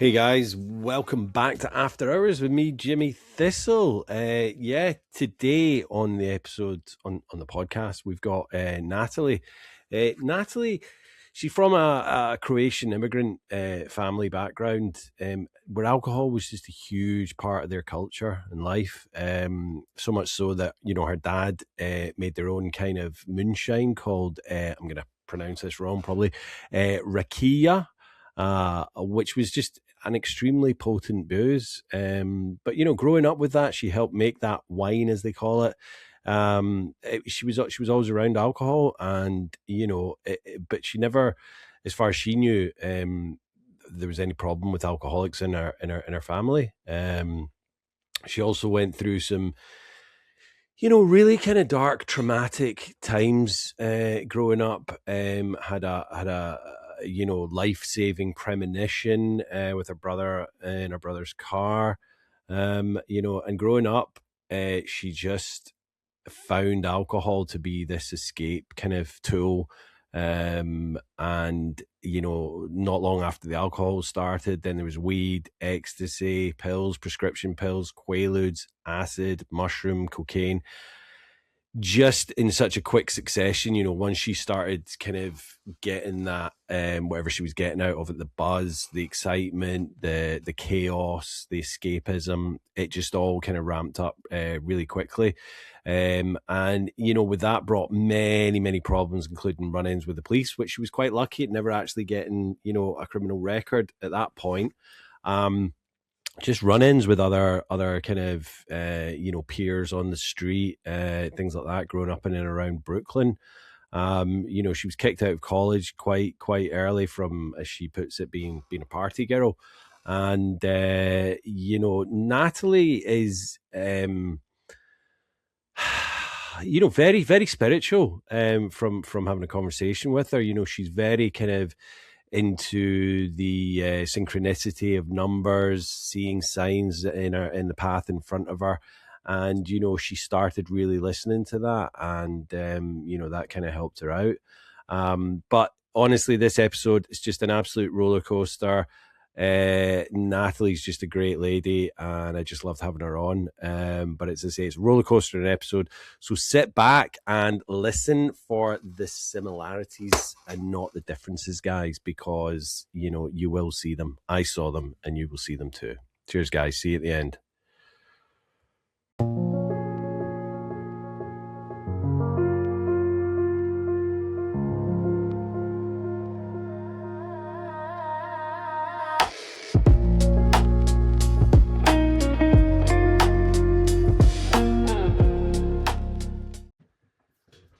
Hey guys, welcome back to After Hours with me, Jimmy Thistle. Today on the episode on the podcast, we've got Natalie. Natalie, she's from a Croatian immigrant family background where alcohol was just a huge part of their culture and life. So much so that, her dad made their own kind of moonshine called, I'm going to pronounce this wrong probably, Rakija. Which was just an extremely potent booze. But growing up with that, she helped make that wine, as they call it. She was always around alcohol, and but she never, as far as she knew, there was any problem with alcoholics in her family. She also went through some really kind of dark, traumatic times growing up. Had a life-saving premonition with her brother in her brother's car. And growing up, she just found alcohol to be this escape kind of tool. And not long after the alcohol started, then there was weed, ecstasy, pills, prescription pills, quaaludes, acid, mushroom, cocaine, just in such a quick succession. Once she started kind of getting that whatever she was getting out of it, the buzz, the excitement, the chaos, the escapism, it just all kind of ramped up really quickly. And with that brought many problems, including run-ins with the police, which she was quite lucky at never actually getting a criminal record at that point. Just run-ins with other kind of peers on the street, things like that, growing up in and around Brooklyn. She was kicked out of college quite early from, as she puts it, being a party girl. And Natalie is very spiritual. From having a conversation with her, she's very kind of into the synchronicity of numbers, seeing signs in the path in front of her. And she started really listening to that, and that kind of helped her out. But honestly, this episode is just an absolute roller coaster. Natalie's just a great lady, and I just loved having her on. But as I say, it's a roller coaster in an episode, so sit back and listen for the similarities and not the differences, guys, because you will see them. I saw them, and you will see them too. Cheers, guys. See you at the end.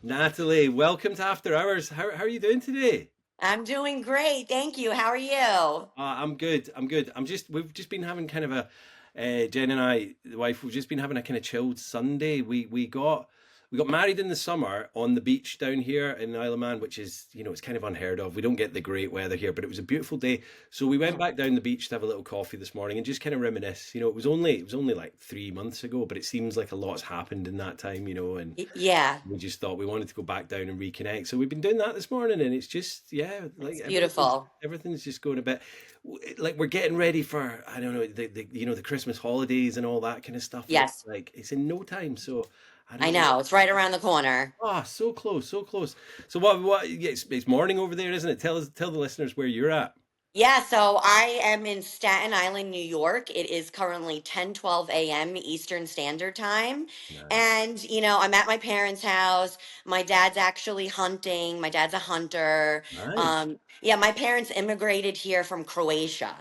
Natalie, welcome to After Hours. How are you doing today? I'm doing great. Thank you. How are you? I'm good. We've just been having kind of Jen and I, the wife, we've just been having a kind of chilled Sunday. We got married in the summer on the beach down here in the Isle of Man, which is, it's kind of unheard of. We don't get the great weather here, but it was a beautiful day. So we went back down the beach to have a little coffee this morning and just kind of reminisce. It was only like 3 months ago, but it seems like a lot's happened in that time, and Yeah, we just thought we wanted to go back down and reconnect. So we've been doing that this morning, and it's just, like it's beautiful. everything's just going a bit like we're getting ready for, I don't know, the Christmas holidays and all that kind of stuff. Yes, It's in no time. So I I don't know. know. It's right around the corner. So close, so close. So what? Yeah, it's morning over there, isn't it? Tell the listeners where you're at. Yeah, so I am in Staten Island, New York. It is currently 10:12 a.m. Eastern Standard Time. Nice, And, I'm at my parents' house. My dad's actually hunting. My dad's a hunter. nice. Yeah, my parents immigrated here from Croatia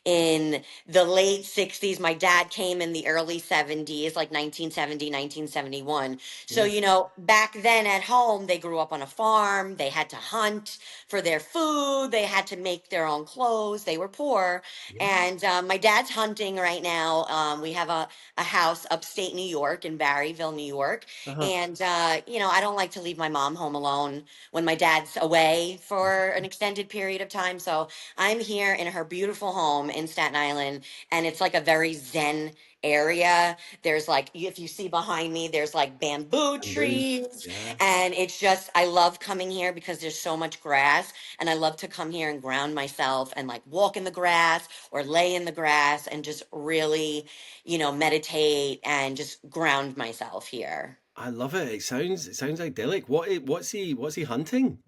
in the late 60s. My dad came in the early 70s, like 1970, 1971. So, Yeah, back then at home, they grew up on a farm. They had to hunt for their food. They had to make their own clothes. They were poor. yeah. And my dad's hunting right now. We have a house upstate New York in Barryville, New York. Uh-huh. And, I don't like to leave my mom home alone when my dad's away for an extended extended period of time. So I'm here in her beautiful home in Staten Island, and it's like a very zen area. There's like, if you see behind me, there's like bamboo Bamboo. trees, Yeah. and it's just, I love coming here because there's so much grass, and I love to come here and ground myself and like walk in the grass or lay in the grass and just really, meditate and just ground myself here. I love it. It sounds idyllic. What's he hunting?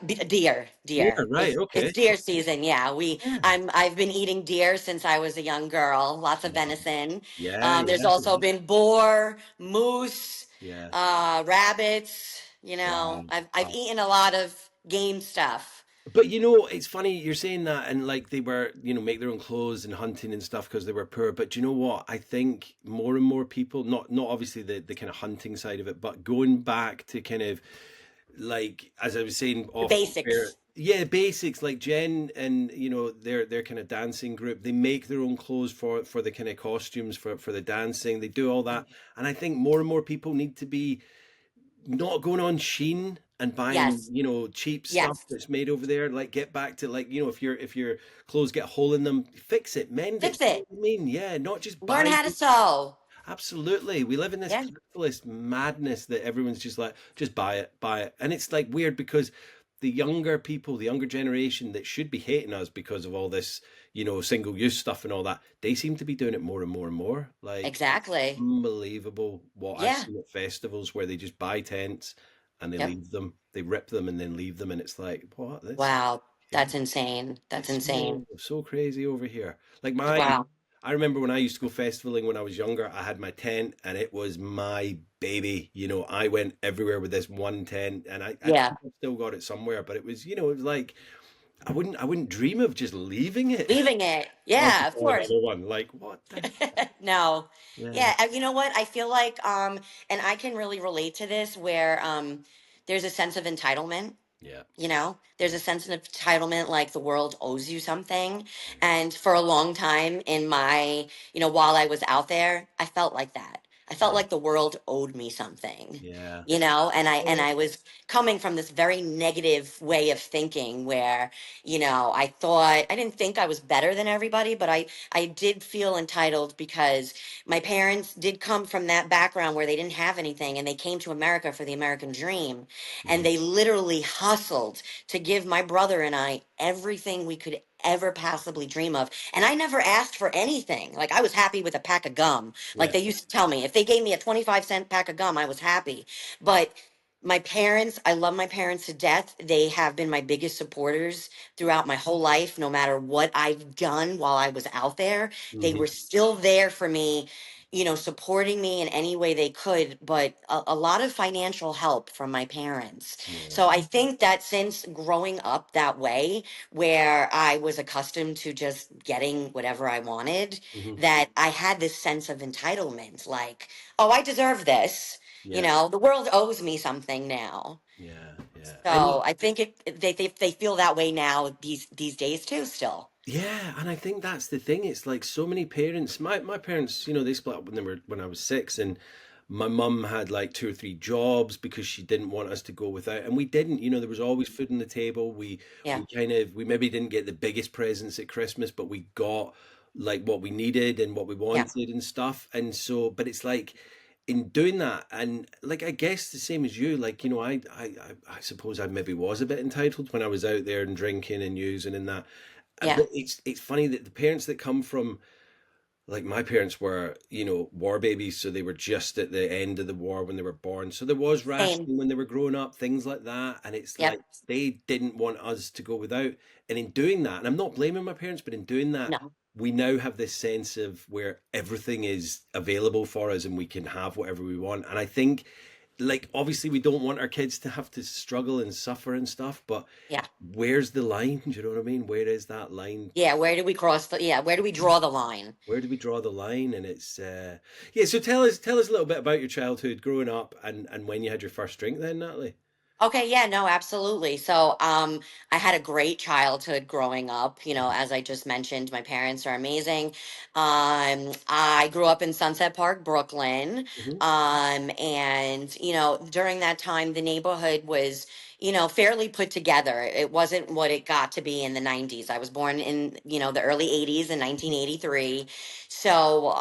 Deer. Deer, right, It's okay. deer season. Yeah, Yeah. I've been eating deer since I was a young girl. Lots of Yeah, venison. yeah, There's yeah, also yeah. been boar, moose, Yeah. rabbits. Wow. I've eaten a lot of game stuff. But it's funny you're saying that, and like they were, make their own clothes and hunting and stuff because they were poor. But do you know what? I think more and more people, not obviously the kind of hunting side of it, but going back to kind of like as I was saying The off air, basics. yeah, basics like Jen and their kind of dancing group. They make their own clothes for the kind of costumes for the dancing. They do all that, and I think more and more people need to be not going on Sheen and buying, Yes. cheap stuff Yes. that's made over there. Like get back to like, if your clothes get a hole in them, fix it, mend it. Fix You know it. what I mean? Yeah, not just Learn buy. how to sew. Absolutely. We live in this Yeah. capitalist madness that everyone's just like, just buy it, buy it. And it's like weird because the younger people, the younger generation that should be hating us because of all this, single use stuff and all that, they seem to be doing it more and more and more. Like Exactly. unbelievable what I've Yeah. seen at festivals where they just buy tents and they Yep. leave them, they rip them and then leave them. And it's like, what? That's Wow. That's insane. That's it's insane. so crazy over here. Like Wow. I remember when I used to go festivaling when I was younger, I had my tent and it was my baby. I went everywhere with this one tent and I Yeah. think I've still got it somewhere, but it was like I wouldn't dream of just leaving it. Leaving it. Oh, Yeah, of oh, course. another one. Like what the No. yeah. Yeah, you know what? I feel like and I can really relate to this where there's a sense of entitlement. Yeah. There's Yeah. a sense of entitlement, like the world owes you something. Yeah. And for a long time in my, while I was out there, I felt like that. I felt Yeah. like the world owed me something, Yeah. and I was coming from this very negative way of thinking where, I thought I didn't think I was better than everybody, but I did feel entitled because my parents did come from that background where they didn't have anything and they came to America for the American dream, and Mhm. they literally hustled to give my brother and I everything we could ever possibly dream of. And I never asked for anything. Like I was happy with a pack of gum. Like Yeah. they used to tell me, if they gave me a 25-cent pack of gum, I was happy. But my parents, I love my parents to death. They have been my biggest supporters throughout my whole life, no matter what I've done while I was out there. They Hmm. were still there for me, supporting me in any way they could, but a lot of financial help from my parents. Yeah. So I think that since growing up that way, where I was accustomed to just getting whatever I wanted, Hmm. that I had this sense of entitlement, like, oh, I deserve this. Yeah. The world owes me something now. Yeah. Yeah. And So I think they feel that way now these days too. Still, yeah, and I think that's the thing. It's like so many parents. My parents, they split up when I was 6, and my mum had like 2 or 3 jobs because she didn't want us to go without, and we didn't. There was always food on the table. yeah, We maybe didn't get the biggest presents at Christmas, but we got like what we needed and what we yeah, wanted and stuff. And so, but it's like in doing that, and like I guess the same as you, like I suppose I maybe was a bit entitled when I was out there and drinking and using and that. yeah, But it's funny that the parents that come from like my parents were, war babies, so they were just at the end of the war when they were born. So there was same, rationing when they were growing up, things like that. And it's yep, like they didn't want us to go without. And in doing that, and I'm not blaming my parents, but in doing that, no, we now have this sense of where everything is available for us and we can have whatever we want. And I think like obviously we don't want our kids to have to struggle and suffer and stuff, but yeah, where's the line? Do you know what I mean? Where is that line? yeah. Where do we cross the? Yeah, where do we draw the line? Where do we draw the line? And it's yeah. So tell us a little bit about your childhood, growing up, and when you had your first drink, then Natalie. Okay, yeah, no, absolutely. So, I had a great childhood growing up. As I just mentioned, my parents are amazing. I grew up in Sunset Park, Brooklyn. Hmm. And during that time, the neighborhood was, fairly put together. It wasn't what it got to be in the 90s. I was born in, the early 80s in 1983. So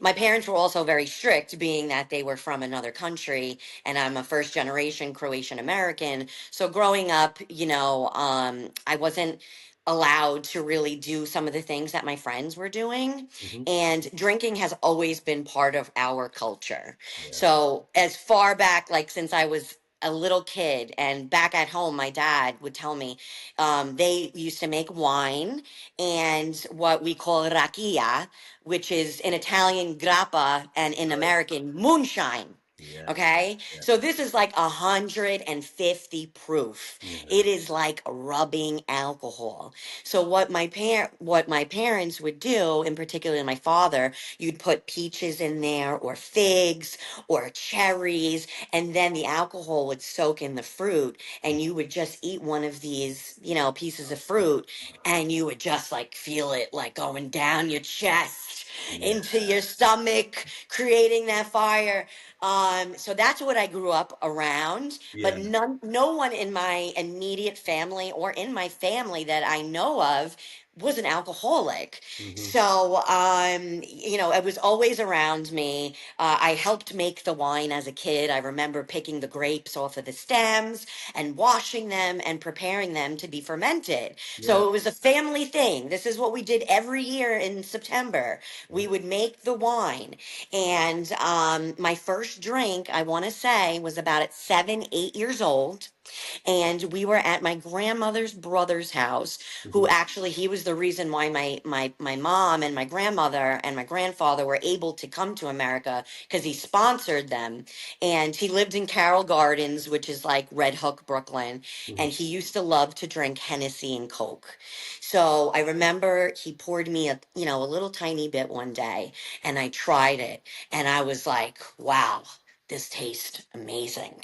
my parents were also very strict, being that they were from another country, and I'm a first generation Croatian American. So growing up, I wasn't allowed to really do some of the things that my friends were doing. Hmm. And drinking has always been part of our culture. Yeah. So as far back, like since I was a little kid, and back at home my dad would tell me they used to make wine and what we call rakia, which is in Italian grappa and in Right. American moonshine. Yeah. Okay, Yeah. so this is like 150 proof. Hmm. It is like rubbing alcohol. So what my parents would do, in particular my father, you'd put peaches in there or figs or cherries, and then the alcohol would soak in the fruit, and you would just eat one of these, pieces of fruit, and you would just like feel it like going down your chest Yeah. into your stomach, creating that fire. So that's what I grew up around, but Yeah. no one in my immediate family or in my family that I know of was an alcoholic. Hmm. So, it was always around me. I helped make the wine as a kid. I remember picking the grapes off of the stems and washing them and preparing them to be fermented. Yeah. So it was a family thing. This is what we did every year in September. We Yeah. would make the wine. And my first drink, I want to say, was about at 7, 8 years old, and we were at my grandmother's brother's house, Hmm. who actually, he was the reason why my mom and my grandmother and my grandfather were able to come to America, because he sponsored them. And he lived in Carroll Gardens, which is like Red Hook, Brooklyn, Hmm. and he used to love to drink Hennessy and Coke. So I remember he poured me a little tiny bit one day, and I tried it, and I was like, wow, this tastes amazing.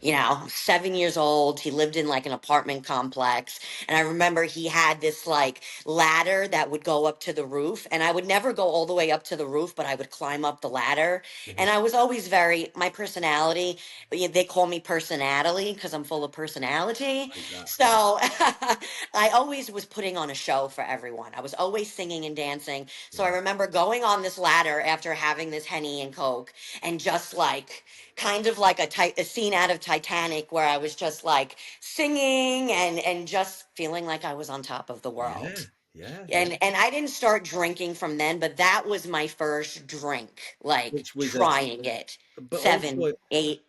Yeah. I'm 7 years old. He lived in like an apartment complex. And I remember he had this like ladder that would go up to the roof. And I would never go all the way up to the roof, but I would climb up the ladder. Hmm. And I was always my personality, they call me personality because I'm full of personality. Like that. So I always was putting on a show for everyone. I was always singing and dancing. So I Yeah. remember going on this ladder after having this Henny and Coke, and just like kind of like a scene out of Titanic, where I was just like singing and just feeling like I was on top of the Yeah. world. Yeah. Yeah. And I didn't start drinking from then, but that was my first drink, like Which was a, trying it. but 7, also, 8.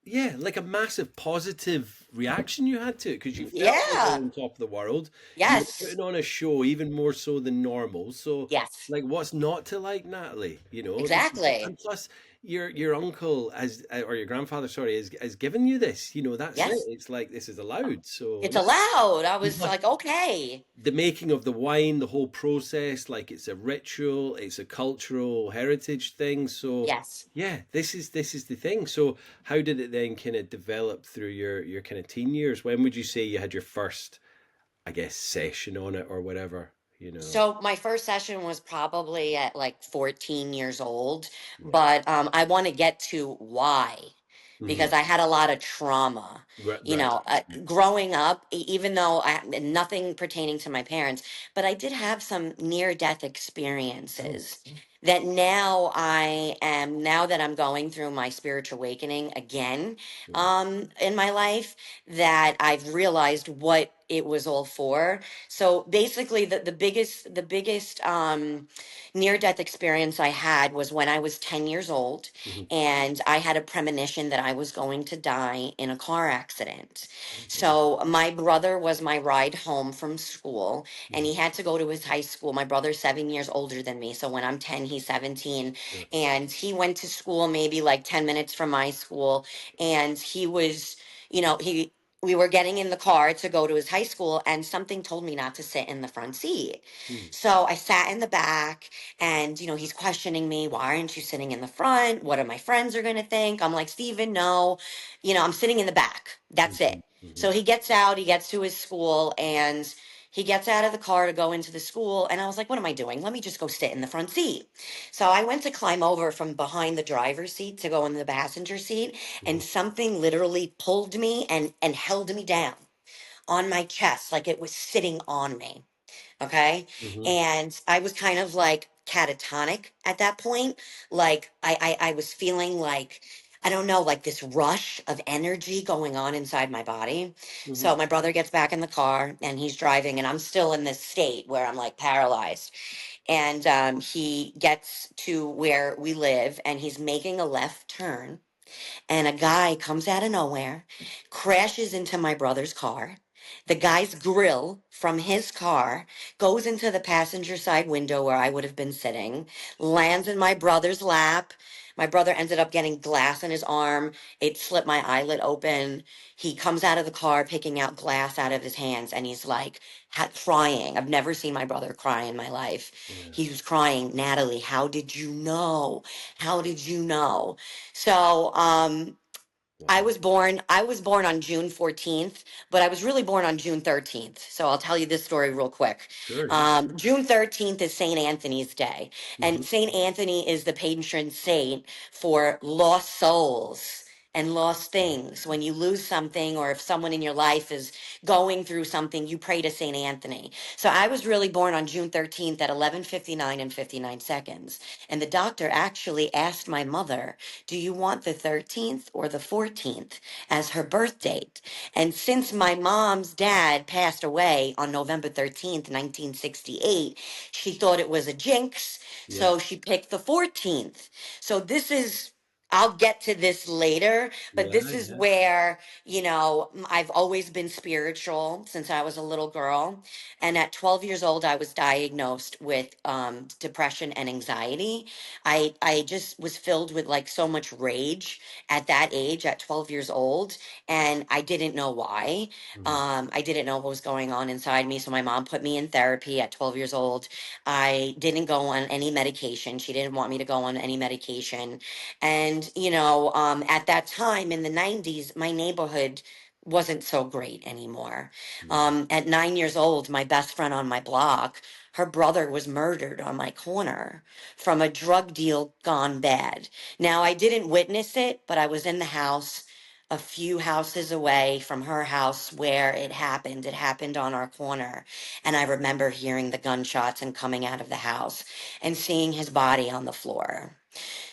yeah, like a massive positive reaction you had to it because you felt like you were Yeah. on top of the world. You were Yes. putting on a show even more so than normal. So, Yes. like, what's not to like, Natalie? This is, Exactly. and plus your uncle has or your grandfather, sorry, has given you this. That's it. Yes. It's like this is allowed. So It's allowed. I and was plus like, okay. the making of the wine, the whole process, like it's a ritual, it's a cultural heritage thing. So Yes. yeah, this is the thing. So how did it then kind of develop through your kind of teen years? When would you say you had your first, I guess, session on it or whatever? So my first session was probably at like 14 years old, Yeah. but I want to get to why, Hmm. because I had a lot of trauma. Right, right. Growing up, even though nothing pertaining to my parents, but I did have some near-death Oh, experiences that now that I'm going through my spiritual awakening again, yeah. in my life, that I've realized what it was all for. So basically, the biggest near death experience I had was when I was 10 years old, Hmm. and I had a premonition that I was going to die in a car accident. Oh dear. So my brother was my ride home from school, and Hmm. he had to go to his high school. My brother's 7 years older than me, so when I'm 10, he's 17, Yeah. and he went to school maybe like 10 minutes from my school, and he was. He we were getting in the car to go to his high school, and something told me not to sit in the front seat. Hmm. So I sat in the back, and he's questioning me, why aren't you sitting in the front? What are my friends are going to think? I'm like, Steven, no, I'm sitting in the back. That's Hmm. it. Hmm. So he gets out, he gets to his school, and He gets out of the car to go into the school, and I was like, what am I doing? Let me just go sit in the front seat. So I went to climb over from behind the driver's seat to go in the passenger seat, Mhm. and something literally pulled me and held me down on my chest, like it was sitting on me. Okay. Mhm. And I was kind of like catatonic at that point. Like I was feeling like, I don't know, like this rush of energy going on inside my body. Mhm. So my brother gets back in the car and he's driving, and I'm still in this state where I'm like paralyzed. And he gets to where we live and he's making a left turn, and a guy comes out of nowhere, crashes into my brother's car. The guy's grill from his car goes into the passenger side window where I would have been sitting, lands in my brother's lap. My brother ended up getting glass in his arm. It slit my eyelid open. He comes out of the car picking out glass out of his hands, and he's like crying. I've never seen my brother cry in my life. Yeah. He was crying, Natalie, how did you know? How did you know? So, Wow. I was born on June 14th, but I was really born on June 13th. So I'll tell you this story real quick. Sure. Yeah. June 13th is St. Anthony's Day, and Mhm. St. Anthony is the patron saint for lost souls and lost things. When you lose something, or if someone in your life is going through something, you pray to St. Anthony. So I was really born on June 13th at 11:59 and 59 seconds. And the doctor actually asked my mother, do you want the 13th or the 14th as her birth date? And since my mom's dad passed away on November 13th, 1968, she thought it was a jinx. Yeah. So she picked the 14th. So this is, I'll get to this later, but Yeah. this is Yeah. where, I've always been spiritual since I was a little girl. And at 12 years old, I was diagnosed with depression and anxiety. I just was filled with like so much rage at that age, at 12 years old, and I didn't know why. Mhm. I didn't know what was going on inside me. So my mom put me in therapy at 12 years old. I didn't go on any medication. She didn't want me to go on any medication. And, at that time in the 90s, my neighborhood wasn't so great anymore. Yeah. At 9 years old, my best friend on my block, her brother was murdered on my corner from a drug deal gone bad. Now, I didn't witness it, but I was in the house a few houses away from her house where it happened. It happened on our corner. And I remember hearing the gunshots and coming out of the house and seeing his body on the floor.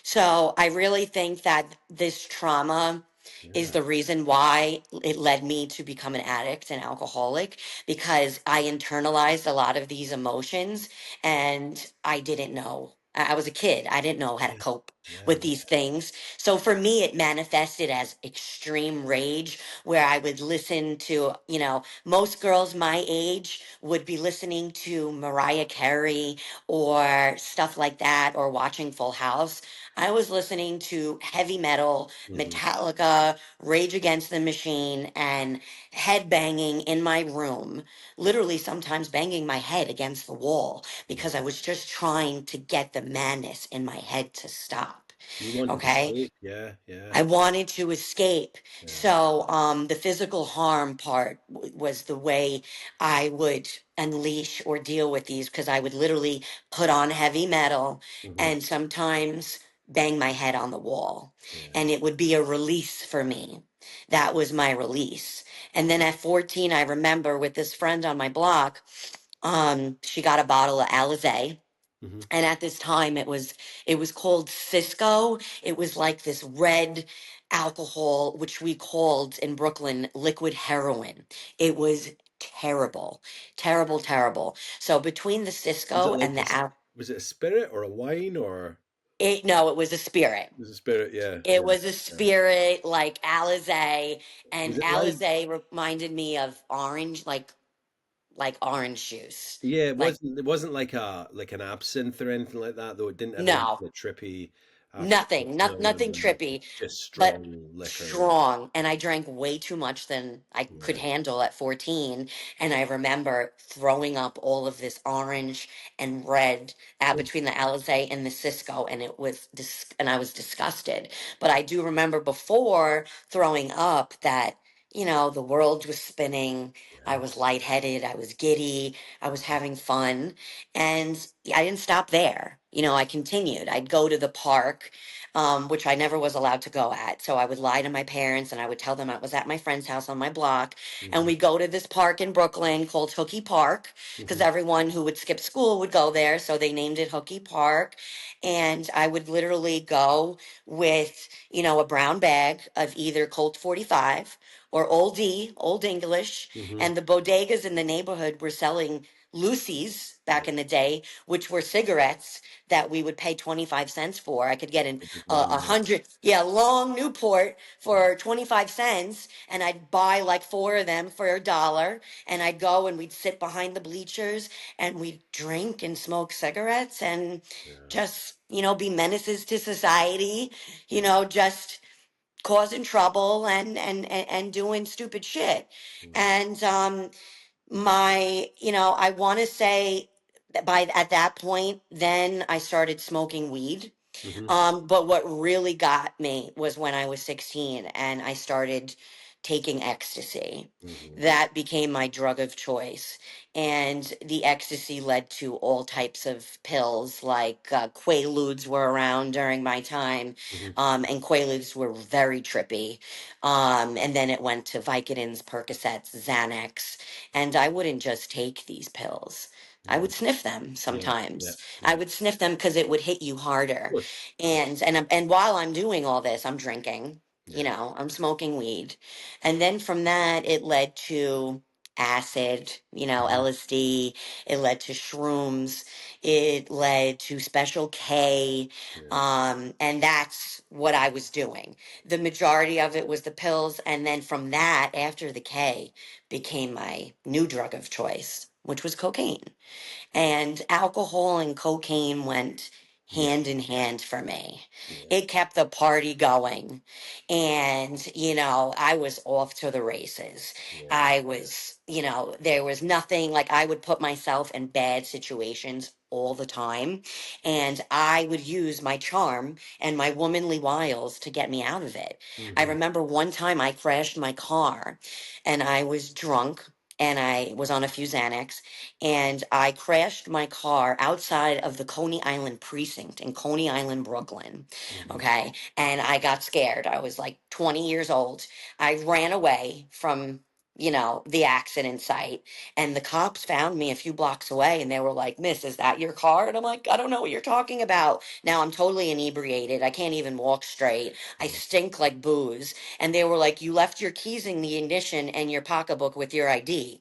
So I really think that this trauma is Yeah. the reason why it led me to become an addict and alcoholic, because I internalized a lot of these emotions and I didn't know. I was a kid. I didn't know how to Yeah. cope Yeah. with these things. So for me, it manifested as extreme rage, where I would listen to, most girls my age would be listening to Mariah Carey or stuff like that, or watching Full House. I was listening to heavy metal, Mhm. Metallica, Rage Against the Machine, and head banging in my room, literally sometimes banging my head against the wall because I Wow. was just trying to get the madness in my head to stop. You wanted to Okay. escape. Yeah. Yeah. I wanted to escape. Yeah. So the physical harm part was the way I would unleash or deal with these, because I would literally put on heavy metal Mhm. and sometimes bang my head on the wall. Yeah. And it would be a release for me. That was my release. And then at 14, I remember with this friend on my block, she got a bottle of Alizé, Mhm. and at this time it was called Cisco. It was like this red alcohol, which we called in Brooklyn liquid heroin. It was terrible, terrible, terrible. So between the Was it Cisco like and a the was it a spirit or a wine or it no, it was a spirit. was it spirit? Yeah. It Yeah. was a Yeah. spirit like Alizé, Was and it like Alizé reminded me of orange, like orange juice. yeah, Like, it wasn't like a like an absinthe or anything like that, though it didn't have any no, kind of trippy nothing, aftertaste. No, nothing no, no. trippy, Just but strong liquor. strong. And I drank way too much than I could Yeah. handle at 14. And I remember throwing up all of this orange and red between the Alizé and the Cisco, and and I was disgusted. But I do remember before throwing up that. the world was spinning. I Yeah. was lightheaded. I was giddy. I was having fun. And I didn't stop there. Yeah. I continued. I'd go to the park, which I never was allowed to go at. So I would lie to my parents and I would tell them I was at my friend's house on my block. And Hmm. we'd go to this park in Brooklyn called Hookie Park because Hmm. everyone who would skip school would go there. So they named it Hookie Park. And I would literally go with, a brown bag of either Colt 45 or Old D, Old English, Hmm. and the bodegas in the neighborhood were selling Lucy's back Yeah. in the day, which were cigarettes that we would pay 25 cents for. I could get Just a one. hundred, yeah, long Newport Yeah. for 25 cents, and I'd buy like four of them for $1, and I'd go and we'd sit behind the bleachers and we'd drink and smoke cigarettes and Yeah. just, be menaces to society, just causing trouble and doing stupid shit. And I want to say that by at that point, then I started smoking weed. Hmm. But what really got me was when I was 16 and I started taking ecstasy. Hmm. That became my drug of choice. And the ecstasy led to all types of pills, like Quaaludes were around during my time. Hmm. And Quaaludes were very trippy. And then it went to Vicodins, Percocets, Xanax. And I wouldn't just take these pills. I Hmm. would sniff them Yeah. Yeah. sometimes. I Yeah. would sniff them because it would hit you Of harder. course. Of course. And while I'm doing all this, I'm drinking, Yeah. I'm smoking weed. And then from that it led to acid, Hmm. LSD, it led to shrooms, it led to special K, Yeah. and that's what I was doing. The majority of it was the pills, and then from that, after the K, became my new drug of choice, which was cocaine. And alcohol and cocaine went Yeah. hand in hand for me. Yeah. It kept the party going. And, I was off to the races. Yeah. I was, there was nothing like I would put myself in bad situations all the time. And I would use my charm and my womanly wiles to get me out of it. I Hmm. remember one time I crashed my car and I was drunk and I was on a few Xanax and I crashed my car outside of the Coney Island precinct in Coney Island, Brooklyn. Hmm. Okay. And I got scared. I was like 20 years old. I ran away from, the accident site. And the cops found me a few blocks away and they were like, Miss, is that your car? And I'm like, I don't know what you're talking about. Now I'm totally inebriated. I can't even walk straight. I stink like booze. And they were like, you left your keys in the ignition and your pocketbook with your ID.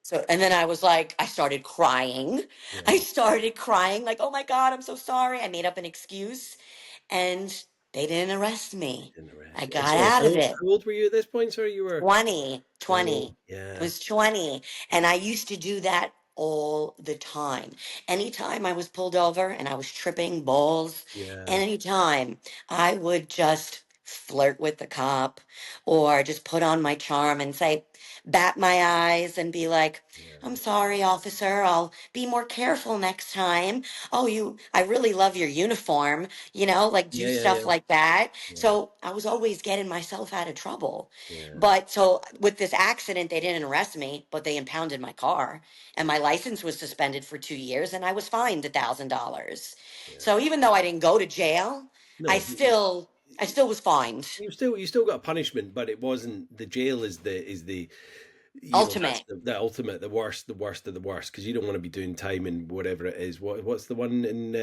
So, and then I was like, I started crying. I Yeah. started crying, like, oh my God, I'm so sorry. I made up an excuse and they didn't arrest me. In the I rest. And got sorry, out of it. how old were you at this point? Sorry, you were 20, 20. 20. I Yeah. was 20. And I used to do that all the time. Anytime I was pulled over and I was tripping balls, Yeah. anytime I would just flirt with the cop or just put on my charm and say, bat my eyes and be like, I'm Yeah. sorry, officer. I'll be more careful next time. Oh, I really love your uniform, like do Yeah. Yeah. stuff Yeah. like that. Yeah. So I was always getting myself out of trouble. Yeah. But so with this accident, they didn't arrest me, but they impounded my car, and my license was suspended for 2 years, and I was fined $1,000. Yeah. So even though I didn't go to jail, I No, still, I still was fined. you still got a punishment, but it wasn't the jail is the that's Ultimate the ultimate, the worst of the worst, because you don't want to be doing time in whatever it is. What's the one in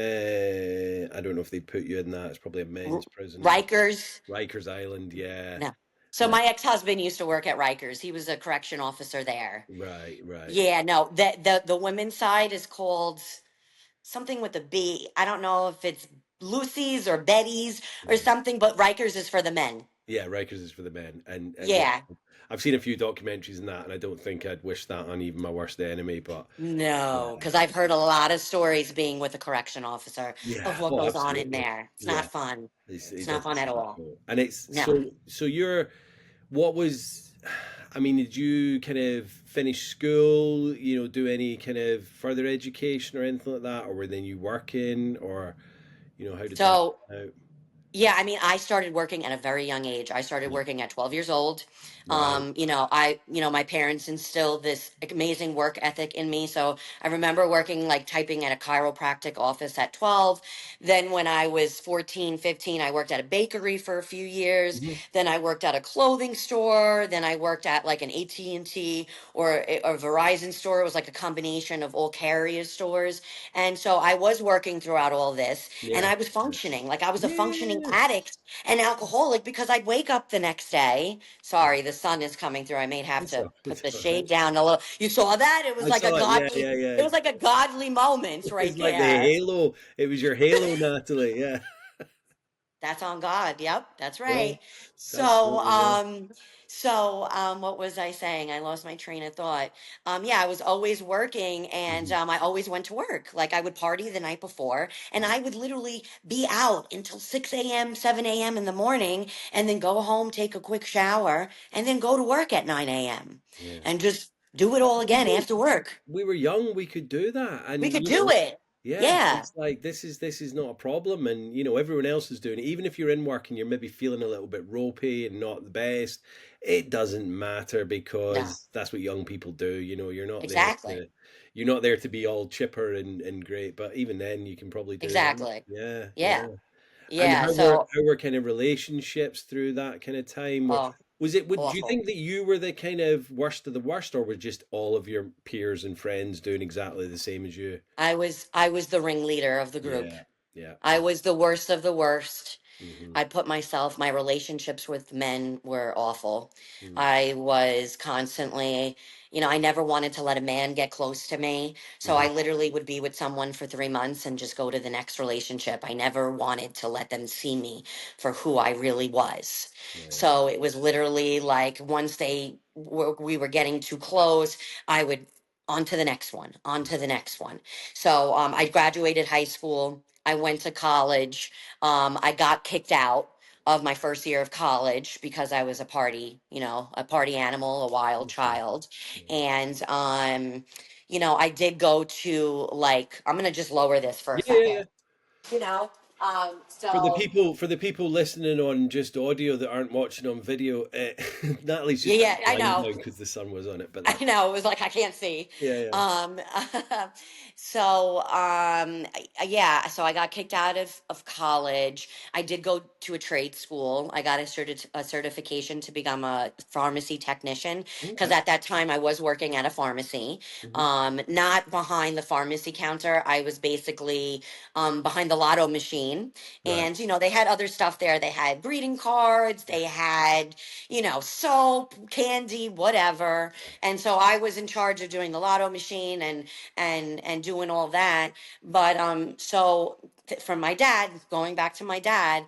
I don't know if they put you in that. It's probably a R- men's prison. Rikers. Rikers Island, yeah. No. So No. my ex-husband used to work at Rikers. He was a correction officer there. Right, right. Yeah, no, the women's side is called something with a B. I don't know if it's Lucy's or Betty's or Yeah. something, but Rikers is for the men. Yeah, Rikers is for the men. And yeah, Yeah. I've seen a few documentaries and that, and I don't think I'd wish that on even my worst enemy, but No, yeah. because I've heard a lot of stories being with a correction officer of Yeah, what well, goes on in absolutely. there. It's not Yeah. fun. It It's not doesn't fun at seem all. so. And it's No. so what was I mean, did you kind of finish school, do any kind of further education or anything like that, or were then you working, or how did that So come out? Yeah, I mean, I started working at a very young age. I started Yeah. working at 12 years old. Right. My parents instilled this amazing work ethic in me. So I remember working like typing at a chiropractic office at 12. Then when I was 14, 15, I worked at a bakery for a few years. Mhm. Then I worked at a clothing store. Then I worked at like an AT&T or Verizon store. It was like a combination of all carrier stores. And so I was working throughout all this and Yeah. I was functioning. Like I was a functioning Yeah. addict and alcoholic because I'd wake up the next day. Sorry, the sun is coming through. I may have It's to all, put it's the all right. shade down a little. You saw that? It was I like a saw it. Yeah, godly, yeah, it yeah. was like a godly moment right It's like the there. halo. It was your halo, Natalie. Yeah. That's on God. Yep, that's Yeah. right. So, Absolutely. Yeah. what was I saying? I lost my train of thought. Yeah, I was always working, and Mhm. I always went to work. Like I would party the night before, and I would literally be out until 6 a.m., 7 a.m. in the morning, and then go home, take a quick shower, and then go to work at 9 a.m. Yeah. and just do it all again Well, after work. we were young, we could do that. We And could do it. yeah, Yeah. it's like this is not a problem. And everyone else is doing it. Even if you're in work and you're maybe feeling a little bit ropey and not the best, it doesn't matter No. because that's what young people do. Exactly. You're not there to be all chipper and great, but even then you can probably do that. Exactly. Yeah, Yeah. yeah. And Yeah. how So, were kind of relationships through that kind of time? oh, Do you awful. think that you were the kind of worst of the worst, or were just all of your peers and friends doing exactly the same as you? I was the ringleader of the group. Yeah, yeah. I was the worst of the worst. Hmm. My relationships with men were awful. Hmm. I was constantly, I never wanted to let a man get close to me. So Hmm. I literally would be with someone for 3 months and just go to the next relationship. I never wanted to let them see me for who I really was. Right. So it was literally like once we were getting too close, I would on to the next one, on to the next one. So I graduated high school. I went to college. I got kicked out of my first year of college because I was a party animal, a wild Okay. child. Yeah. And, I did go to like, I'm going to just lower this for a Yeah, yeah, second, yeah. you know? For the So people, for the people listening on just audio that aren't watching on video, Natalie's yeah, just got yeah, it I blind know. now because the sun was on it. But I know it was like I can't see. yeah, yeah. Um, yeah, so I got kicked out of college. I did go to a trade school. I got a certification to become a pharmacy technician because Okay. at that time I was working at a pharmacy. Hmm. Not behind the pharmacy counter. I was basically behind the lotto machine, Right. and they had other stuff there. They had greeting cards. They had soap, candy, whatever. And so I was in charge of doing the lotto machine and doing all that. But from my dad, going back to my dad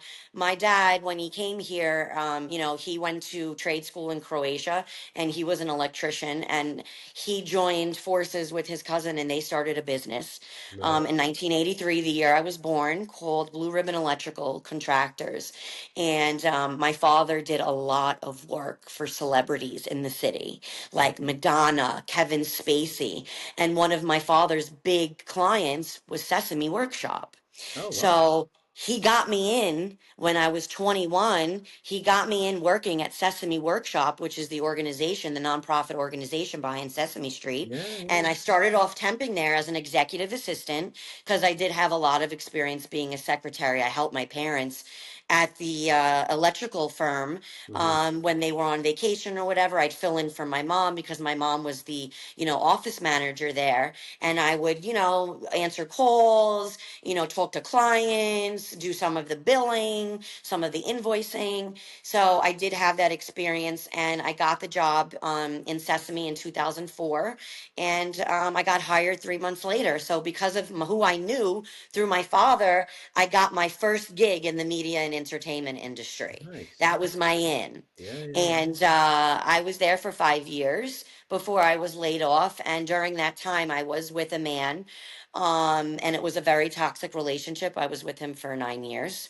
when he came here, he went to trade school in Croatia and he was an electrician and he joined forces with his cousin and they started a business Right. in 1983, the year I was born, called Blue Ribbon Electrical Contractors. And my father did a lot of work for celebrities in the city, Right. like Madonna, Kevin Spacey. And one of my father's big clients was Sesame Workshop. Oh wow. So he got me in when I was 21. He got me in working at Sesame Workshop, which is the organization, the nonprofit organization behind Sesame Street. Yeah, yeah. And I started off temping there as an executive assistant because I did have a lot of experience being a secretary. I helped my parents at the electrical firm Hmm. when they were on vacation or whatever. I'd fill in for my mom because my mom was the office manager there, and I would answer calls, talk to clients, do some of the billing, some of the invoicing. So I did have that experience, and I got the job in Sesame in 2004, and I got hired 3 months later. So because of who I knew through my father, I got my first gig in the media and entertainment industry. Nice. That was my in. Yeah, yeah. And I was there for 5 years before I was laid off. And during that time, I was with a man. And it was a very toxic relationship. I was with him for 9 years.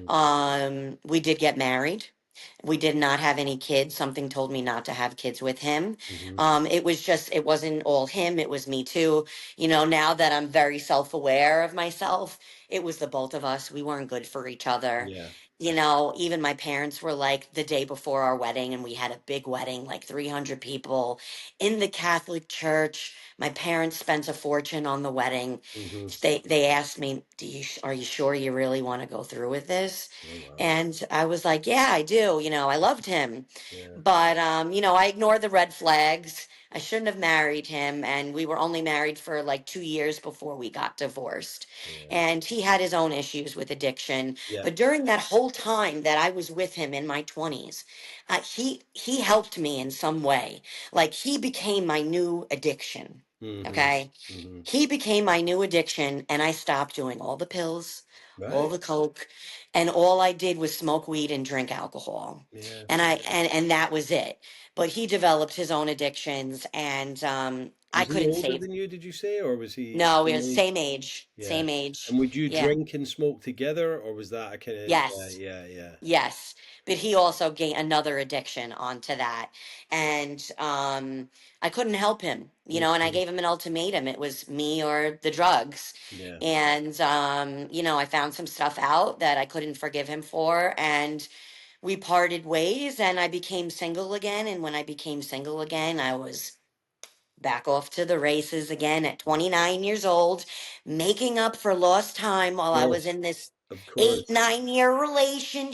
Hmm. We did get married. We did not have any kids. Something told me not to have kids with him. Hmm. It wasn't all him, it was me too. Now that I'm very self aware of myself, it was the both of us. We weren't good for each other. Yeah. you know, even my parents were like the day before our wedding, and we had a big wedding, like 300 people in the Catholic Church. My parents spent a fortune on the wedding. Hmm. They asked me, are you sure you really want to go through with this?" Oh wow. And I was like, "Yeah, I do. You know, I loved him." Yeah. But you know, I ignored the red flags. I shouldn't have married him, and we were only married for like 2 years before we got divorced. Yeah. And he had his own issues with addiction. Yeah. But during that whole time that I was with him in my 20s, he helped me in some way. Like he became my new addiction. Hmm. Okay, Hmm. he became my new addiction, and I stopped doing all the pills, all Right. the coke, and all I did was smoke weed and drink alcohol. Yeah. And and that was it. But he developed his own addictions, and I Was he couldn't older save. than you, did you say, or was he No, we were same age? same age, Yeah. same age. And would you Yeah. drink and smoke together, or was that a kind of, yeah, Yes. yeah, yeah, Yes, but he also gained another addiction onto that, and I couldn't help him, you know. And I mhm, gave him an ultimatum: it was me or the drugs. yeah, And you know, I found some stuff out that I couldn't forgive him for, and we parted ways. And I became single again. And when I became single again, I was back off to the races again at 29 years old, making up for lost time while I was course, in this of eight, course. 9 year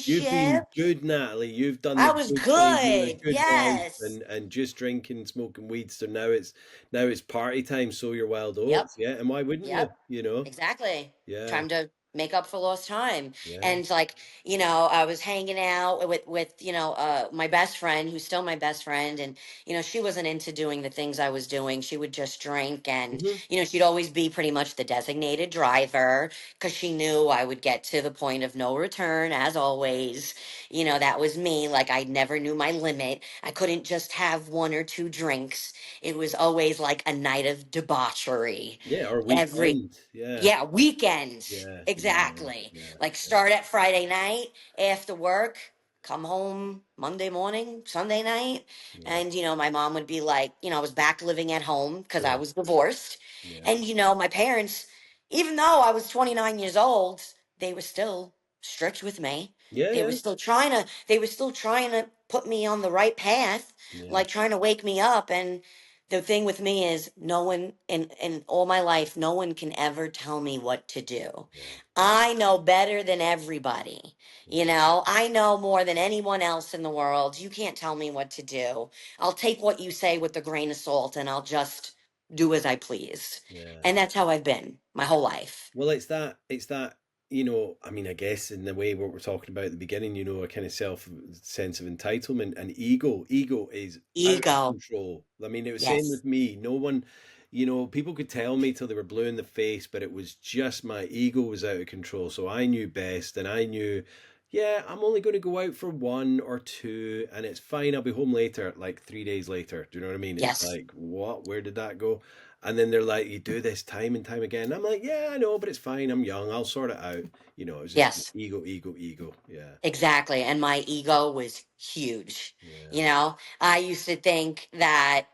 You've relationship. been good, Natalie. You've done the I was good thing, being a good. good wife, Yes. and just drinking, smoking weed. So now it's party time. Sow your wild Yep. oats, yeah. And why wouldn't you? Yep. You know, Exactly. yeah, Time to make up for lost time. yeah. And like, you know, I was hanging out with, you know, my best friend, who's still my best friend. And, you know, she wasn't into doing the things I was doing. She would just drink, and, Hmm. you know, she'd always be pretty much the designated driver because she knew I would get to the point of no return, as always. You know, that was me. Like, I never knew my limit. I couldn't just have one or two drinks. It was always like a night of debauchery Yeah, or every. weekend. Yeah, Yeah, weekends. yeah, yeah, Exactly. yeah, Like yeah, start at Friday night after work, come home Monday morning, Sunday night. yeah. And, you know, my mom would be like, you know, I was back living at home because I Sure. was divorced. Yeah, And, you know, my parents, even though I was 29 years old, they were still strict with me. yeah, They were yeah, still trying to put me on the right path, yeah, like trying to wake me up. And the thing with me is no one in all my life, no one can ever tell me what to do. yeah, I know better than everybody. You yeah, know, I know more than anyone else in the world. You can't tell me what to do. I'll take what you say with a grain of salt, and I'll just do as I please. yeah. And that's how I've been my whole life. Well, it's that, I mean, I guess in the way what we're talking about at the beginning, a kind of self sense of entitlement and ego is out of Ego. control. I mean, it was same Yes. with me. No one, people could tell me till they were blue in the face, but it was just my ego was out of control. So I knew best, and I knew, yeah, I'm only going to go out for one or two, and it's fine. I'll be home later, like 3 days later. Do you know what I mean? It's Yes. like, what? Where did that go? And then they're like, you do this time and time again. I'm like, yeah, I know, but it's fine. I'm young. I'll sort it out. It's just Yes. ego, ego, ego. Yeah, Exactly. And my ego was huge. yeah. You know, I used to think that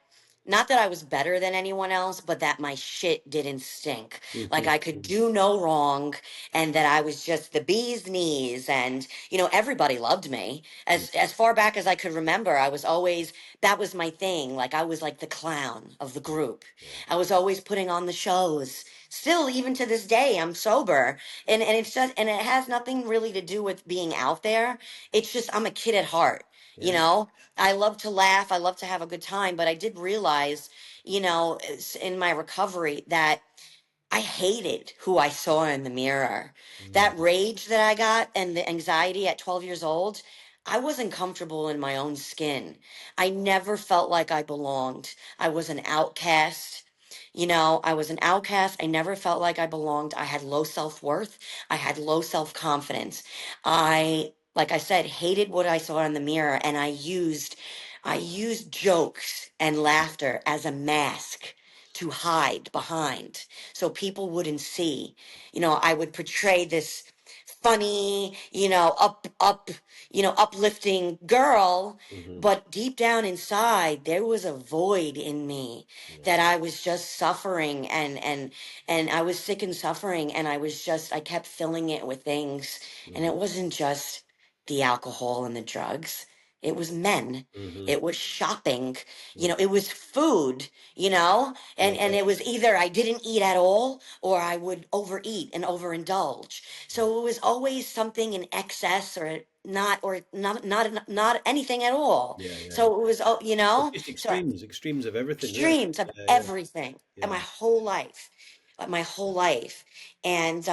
not that I was better than anyone else, but that my shit didn't stink. Like Hmm. I could do no wrong, and that I was just the bee's knees. And, you know, everybody loved me. Yeah, As far back as I could remember, I was always, that was my thing. Like I was like the clown of the group. yeah, I was always putting on the shows. Still, even to this day, I'm sober. And it's just, and it has nothing really to do with being out there. It's just I'm a kid at heart, you yeah. know. I love to laugh, I love to have a good time, but I did realize, you know, in my recovery that I hated who I saw in the mirror. Mm, That rage that I got and the anxiety at 12 years old, I wasn't comfortable in my own skin. I never felt like I belonged. I was an outcast. You know, I was an outcast. I never felt like I belonged. I had low self worth. I had low self confidence. Like I said, hated what I saw in the mirror, and I used jokes and laughter as a mask to hide behind so people wouldn't see. You know, I would portray this funny, uplifting girl, hmm. but deep down inside there was a void in me Yeah, that I was just suffering, and I was sick and suffering, and I kept filling it with things, and hmm. it wasn't just the alcohol and the drugs. It was men. Mm-hmm. It was shopping. Yeah. It was food, and Yeah. it was either I didn't eat at all or I would overeat and overindulge. So it was always something in excess or not anything at all. Yeah. Yeah. So it was, It's just so extremes of everything. Yeah. extremes of Yeah. Yeah. everything and Yeah. my whole life. And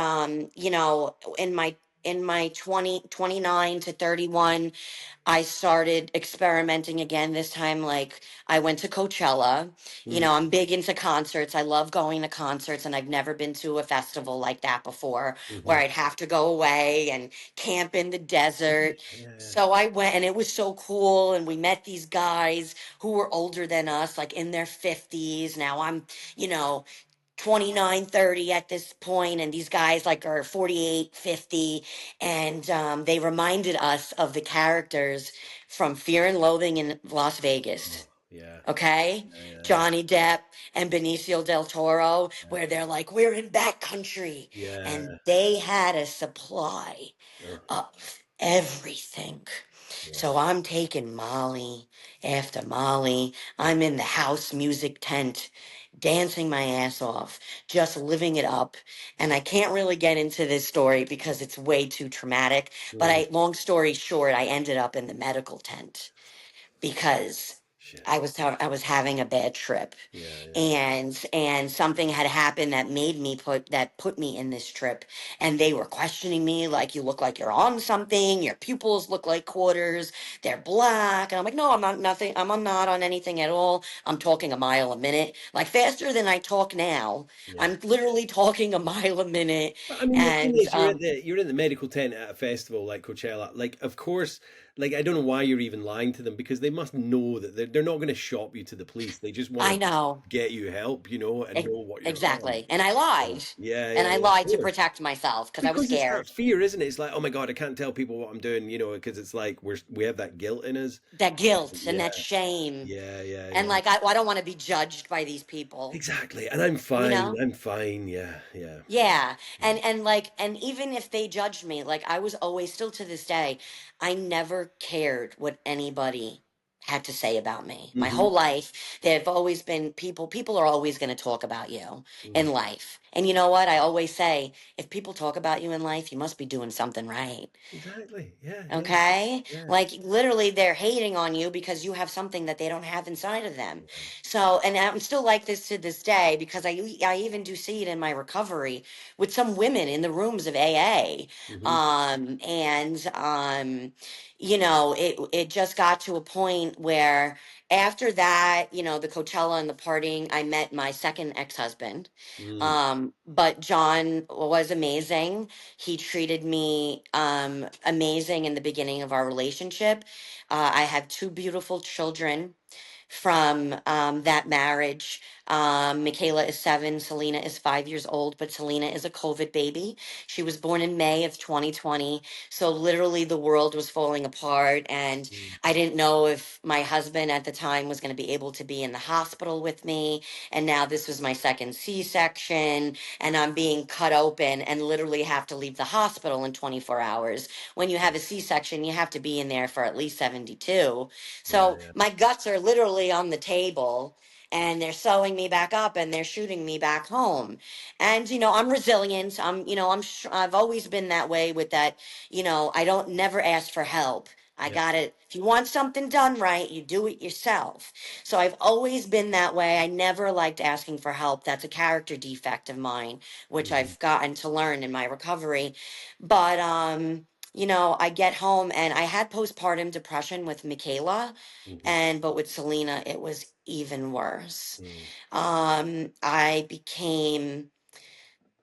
in my 29 to 31, I started experimenting again. This time, like, I went to Coachella. Mm-hmm. I'm big into concerts. I love going to concerts, and I've never been to a festival like that before, where Mm-hmm. I'd have to go away and camp in the Yeah. desert. Yeah. So I went, and it was so cool. And we met these guys who were older than us, like in their 50s. Now I'm, you know, 29, 30 at this point, and these guys like are 48, 50, and they reminded us of the characters from Fear and Loathing in Las Oh, Vegas. yeah. Okay, Yeah. Yeah. Johnny Depp and Benicio del Toro, where they're like, we're in backcountry, and Yeah. they had a supply Yeah. of everything. Yeah. So I'm taking Molly after Molly. I'm in the house music tent, dancing my ass off, just living it up. And I can't really get into this story because it's way too traumatic. But Mm. long story short, I ended up in the medical tent because Shit. I was having a bad trip, Yeah. Yeah. and something had happened that put me in this trip, and they were questioning me like, you look like you're on something, your pupils look like quarters, they're black. And I'm like, no, I'm not nothing, I'm not on anything at all. I'm talking a mile a minute, like faster than I talk now. Yeah. I'm literally talking a mile a minute. But I mean, the thing And is, you're in the medical tent at a festival like Coachella. Like, of course, like I don't know why you're even lying to them because they must know that they're not going to shop you to the police. They just want I to know. get you help, and Ex- know what you're on. Exactly. And I lied. Yeah, And yeah, I yeah, of lied to course. protect myself because I was Because it's that scared. fear, isn't it? It's like, oh my God, I can't tell people what I'm doing, because it's like we have that guilt in us. That guilt and Yeah, that shame. yeah, yeah, And yeah. like, I don't want to be judged by these people, Exactly. And I'm you fine. know? I'm fine. Yeah, yeah. Yeah. Mm, And even if they judged me, like, I was always, still to this day, I never cared what anybody had to say about me. My mm-hmm, whole life, there have always been people are always going to talk about you mm. in life. And you know what? I always say, if people talk about you in life, you must be doing something right. Exactly. Yeah, yeah, Okay? yeah, Like, literally, they're hating on you because you have something that they don't have inside of them. yeah. So, and I'm still like this to this day because I even do see it in my recovery with some women in the rooms of AA. Mm-hmm, It just got to a point where after that, the Coachella and the partying, I met my second ex-husband. mm, But John was amazing. He treated me amazing in the beginning of our relationship. I have two beautiful children from that marriage. Michaela is 7, Selena is 5 years old, but Selena is a COVID baby. She was born in May of 2020. So literally the world was falling apart. And mm. I didn't know if my husband at the time was going to be able to be in the hospital with me. And now this was my second C-section, and I'm being cut open and literally have to leave the hospital in 24 hours. When you have a C-section, you have to be in there for at least 72. Yeah, So yeah, my guts are literally on the table, and they're sewing me back up and they're shooting me back home. And I'm resilient. I've always been that way with that. I don't never ask for help. I yeah. got it. If you want something done right, you do it yourself. So I've always been that way. I never liked asking for help. That's a character defect of mine, which Mm-hmm, I've gotten to learn in my recovery. But I get home and I had postpartum depression with Michaela, mm-hmm, but with Selena, it was even worse. mm, I became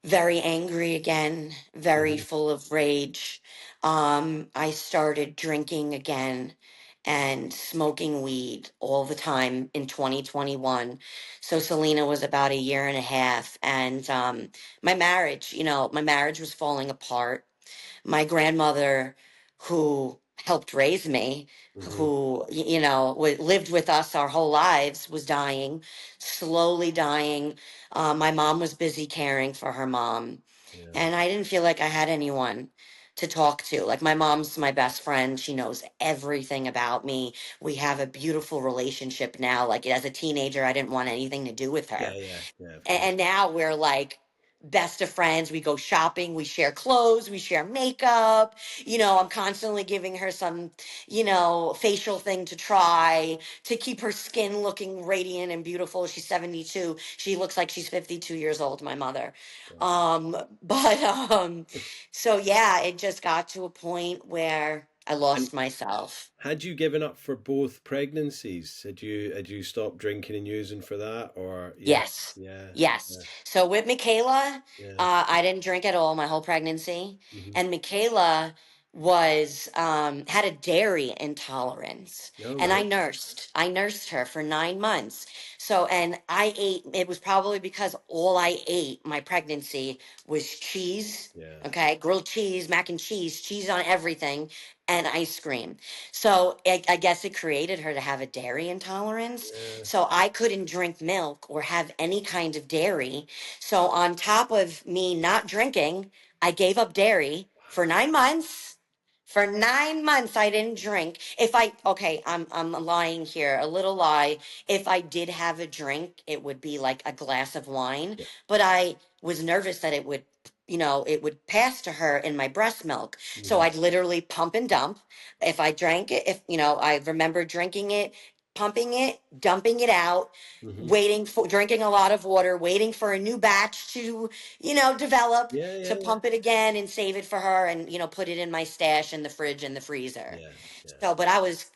very angry again, very mm-hmm. full of rage. I started drinking again and smoking weed all the time in 2021. So Selena was about a year and a half, and my marriage was falling apart. My grandmother, who helped raise me, Mm-hmm. who lived with us our whole lives, was dying, slowly dying. My mom was busy caring for her mom, Yeah. and I didn't feel like I had anyone. to talk to. Like my mom's my best friend. She knows everything about me. We have a beautiful relationship now. Like as a teenager, I didn't want anything to do with Yeah, her. yeah, yeah, of course. And now we're like best of friends. We go shopping, we share clothes, we share makeup. I'm constantly giving her some, facial thing to try to keep her skin looking radiant and beautiful. She's 72. She looks like she's 52 years old, my mother. Wow. But so yeah, it just got to a point where I And lost myself. had you given up for both pregnancies? Had you stopped drinking and using for that, or yeah, Yes. yeah, Yes. yeah, So with Michaela, yeah. I didn't drink at all my whole pregnancy. Hmm. And Michaela was had a dairy intolerance. Oh, And I right. nursed. I nursed her for 9 months. So and I ate, it was probably because all I ate my pregnancy was cheese. Yeah, Okay, grilled cheese, mac and cheese on everything, and ice cream. So I guess it created her to have a dairy intolerance. yeah. So I couldn't drink milk or have any kind of dairy. So on top of me not drinking, I gave up dairy for 9 months. For 9 months, I didn't drink. Okay, I'm lying here, a little lie. If I did have a drink, it would be like a glass of wine. Yeah, But I was nervous that it would pass to her in my breast milk. So mhm, I'd literally pump and dump. If I drank it, I remember drinking it, pumping it, dumping it out, mhm. drinking a lot of water, waiting for a new batch to, develop, Yeah, yeah, to yeah, pump it again and save it for her and, put it in my stash in the fridge and the freezer. yeah, yeah. So, but I was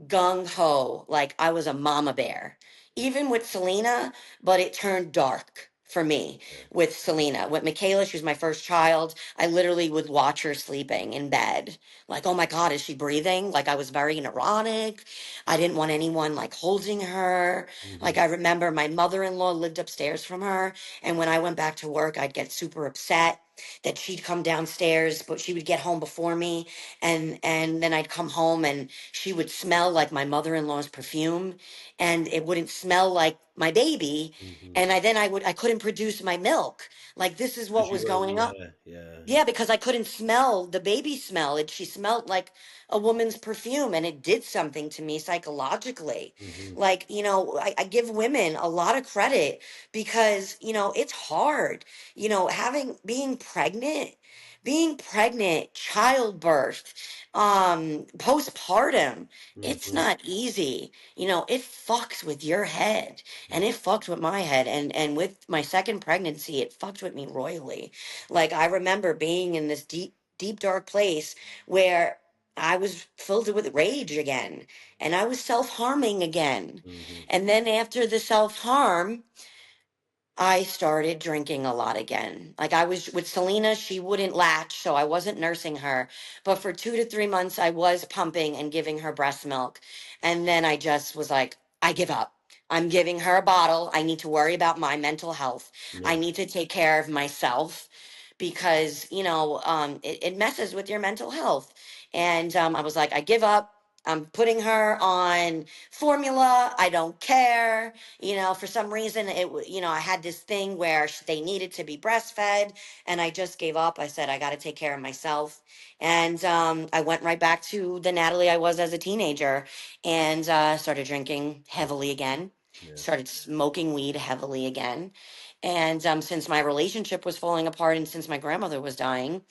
gung ho, like I was a mama bear, even with Selena, but it turned dark for me Yeah. with Selena. With Michaela, she was my first child. I literally would watch her sleeping in bed. Like, oh my God, is she breathing? Like, I was very neurotic. I didn't want anyone like holding her. Mhm, Like, I remember my mother in law lived upstairs from her. And when I went back to work, I'd get super upset that she'd come downstairs, but she would get home before me. And then I'd come home and she would smell like my mother in law's perfume and it wouldn't smell like my baby. mhm. And I couldn't produce my milk. Like, this is what Because you was were, going on. yeah, yeah, Yeah, because I couldn't smell the baby smell. She smelled like a woman's perfume and it did something to me psychologically. mhm, Like, I give women a lot of credit because, it's hard, being pregnant, childbirth, postpartum, it's mhm. not easy. It fucks with your head and it fucked with my head. And with my second pregnancy, it fucked with me royally. Like I remember being in this deep, deep, dark place where I was filled with rage again and I was self harming again. Mhm. And then after the self harm, I started drinking a lot again. Like I was with Selena, she wouldn't latch, so I wasn't nursing her. But for 2 to 3 months, I was pumping and giving her breast milk. And then I just was like, I give up. I'm giving her a bottle. I need to worry about my mental health. I Yeah. need to take care of myself because, it messes with your mental health. And I was like, I give up. I'm putting her on formula. I don't care. For some reason I had this thing where they needed to be breastfed and I just gave up. I said I got to take care of myself. And I went right back to the Natalie I was as a teenager and started drinking heavily again, Yeah. started smoking weed heavily again. And since my relationship was falling apart and since my grandmother was dying,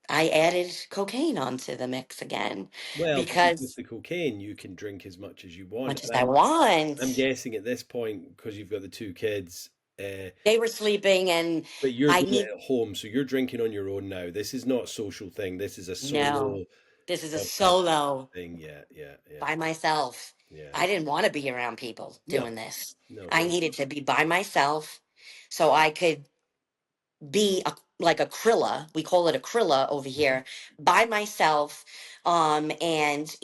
I added cocaine onto the mix again Well, because with because the cocaine, you can drink as much as you want, much and as I I'm want. guessing at this point because you've got the two kids, uh, They were sleeping and but you're I doing need it at home, so you're drinking on your own now. This is not a social thing. This is a no. solo This is a self-care solo thing. Yeah, yeah, yeah, by myself. yeah. I didn't want to be around people No, doing this. no, I no. needed to be by myself so I could be like a krilla. We call it a krilla over Mhm. here, by myself. And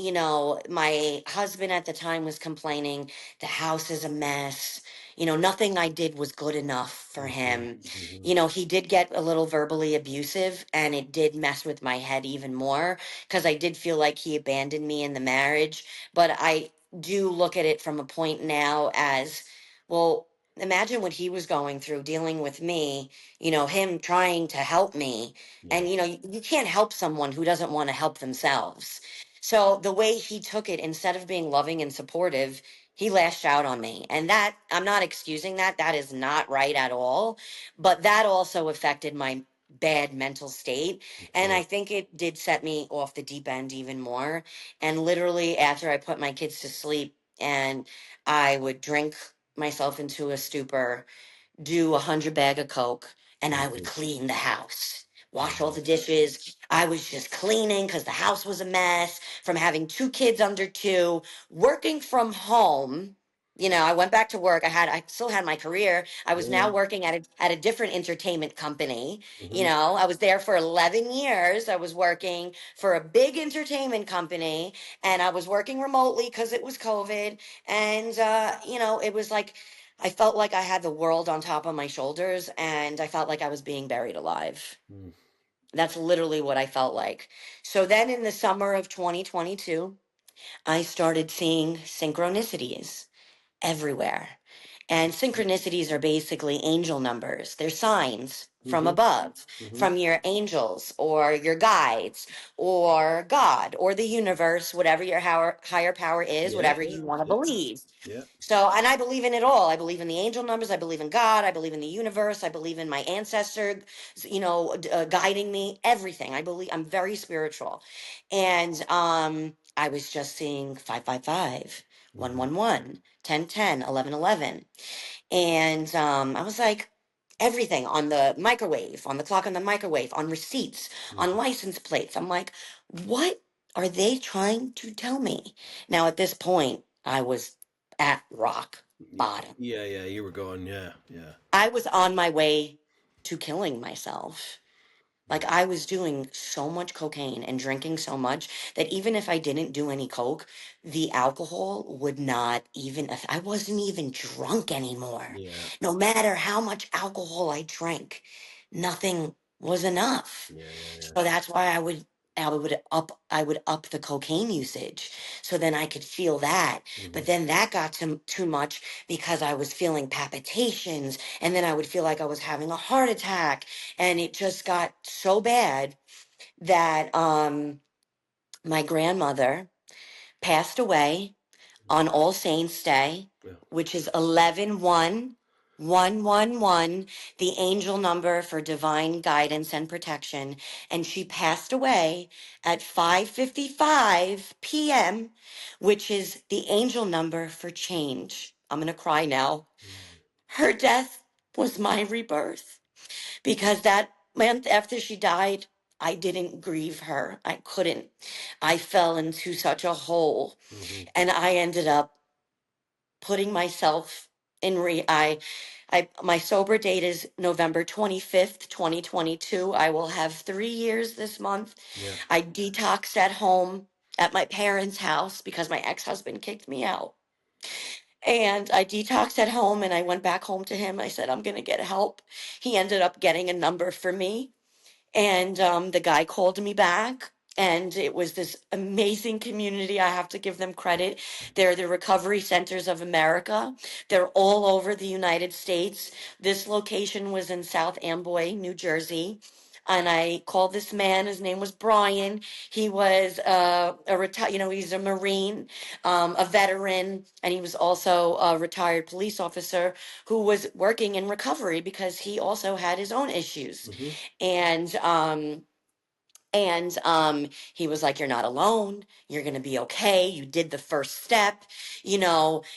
my husband at the time was complaining the house is a mess. Nothing I did was good enough for Mhm. him. Mhm. He did get a little verbally abusive and it did mess with my head even more because I did feel like he abandoned me in the marriage. But I do look at it from a point now as, well, imagine what he was going through dealing with me, him trying to help me. Yeah. And, you can't help someone who doesn't want to help themselves. So the way he took it, instead of being loving and supportive, he lashed out on me. And that, I'm not excusing that. That is not right at all. But that also affected my bad mental state. And Okay. I think it did set me off the deep end even more. And literally, after I put my kids to sleep and I would drink myself into a stupor, do 100 bag of Coke, and I would Mhm. clean the house, wash all Wow. the dishes. I was just cleaning because the house was a mess from having two kids under two, working from home. I went back to work. I still had my career. I was Yeah. now working at a different entertainment company. Hmm. I was there for 11 years. I was working for a big entertainment company, and I was working remotely because it was COVID. And, it was like, I felt like I had the world on top of my shoulders, and I felt like I was being buried alive. Mm. That's literally what I felt like. So then in the summer of 2022, I started seeing synchronicities everywhere. And synchronicities are basically angel numbers. They're signs from Hmm. above, Hmm. from your angels or your guides or God or the universe, whatever your higher power is, Yeah. whatever Yeah. you want to Yeah. believe. Yeah. So, and I believe in it all. I believe in the angel numbers. I believe in God. I believe in the universe. I believe in my ancestor, guiding me, everything. I believe I'm very spiritual. And I was just seeing 555, Hmm. 111, 1010, 1111. And I was like, everything on the microwave, on the clock on the microwave, on receipts, on Hmm. license plates. I'm like, what are they trying to tell me? Now, at this point, I was at rock bottom. Yeah. Yeah. You were going. Yeah. Yeah. I was on my way to killing myself. Like, Mm. I was doing so much cocaine and drinking so much that even if I didn't do any coke, the alcohol would not even, I wasn't even drunk anymore. Yeah. No matter how much alcohol I drank, nothing was enough. Yeah. Yeah. Yeah. So that's why I would up the cocaine usage so then I could feel that. Hmm. But then that got too much because I was feeling palpitations, and then I would feel like I was having a heart attack, and it just got so bad that my grandmother passed away on All Saints Day, Yeah. which is 111111, the angel number for divine guidance and protection. And she passed away at 5:55 p.m., which is the angel number for change. I'm going to cry now. Mm. Her death was my rebirth, because that month after she died, I didn't grieve her. I couldn't. I fell into such a hole, Hmm. and I ended up putting myself in my sober date is November 25th, 2022. I will have 3 years this month. Yeah. I detoxed at home at my parents' house because my ex-husband kicked me out. And I detoxed at home, and I went back home to him. I said, I'm going to get help. He ended up getting a number for me, and the guy called me back, and it was this amazing community. I have to give them credit. They're the Recovery Centers of America. They're all over the United States. This location was in South Amboy, New Jersey. And I called this man. His name was Brian. He was he's a Marine, a veteran, and he was also a retired police officer who was working in recovery because he also had his own issues. Hmm. And he was like, you're not alone. You're going to be okay. You did the first step. You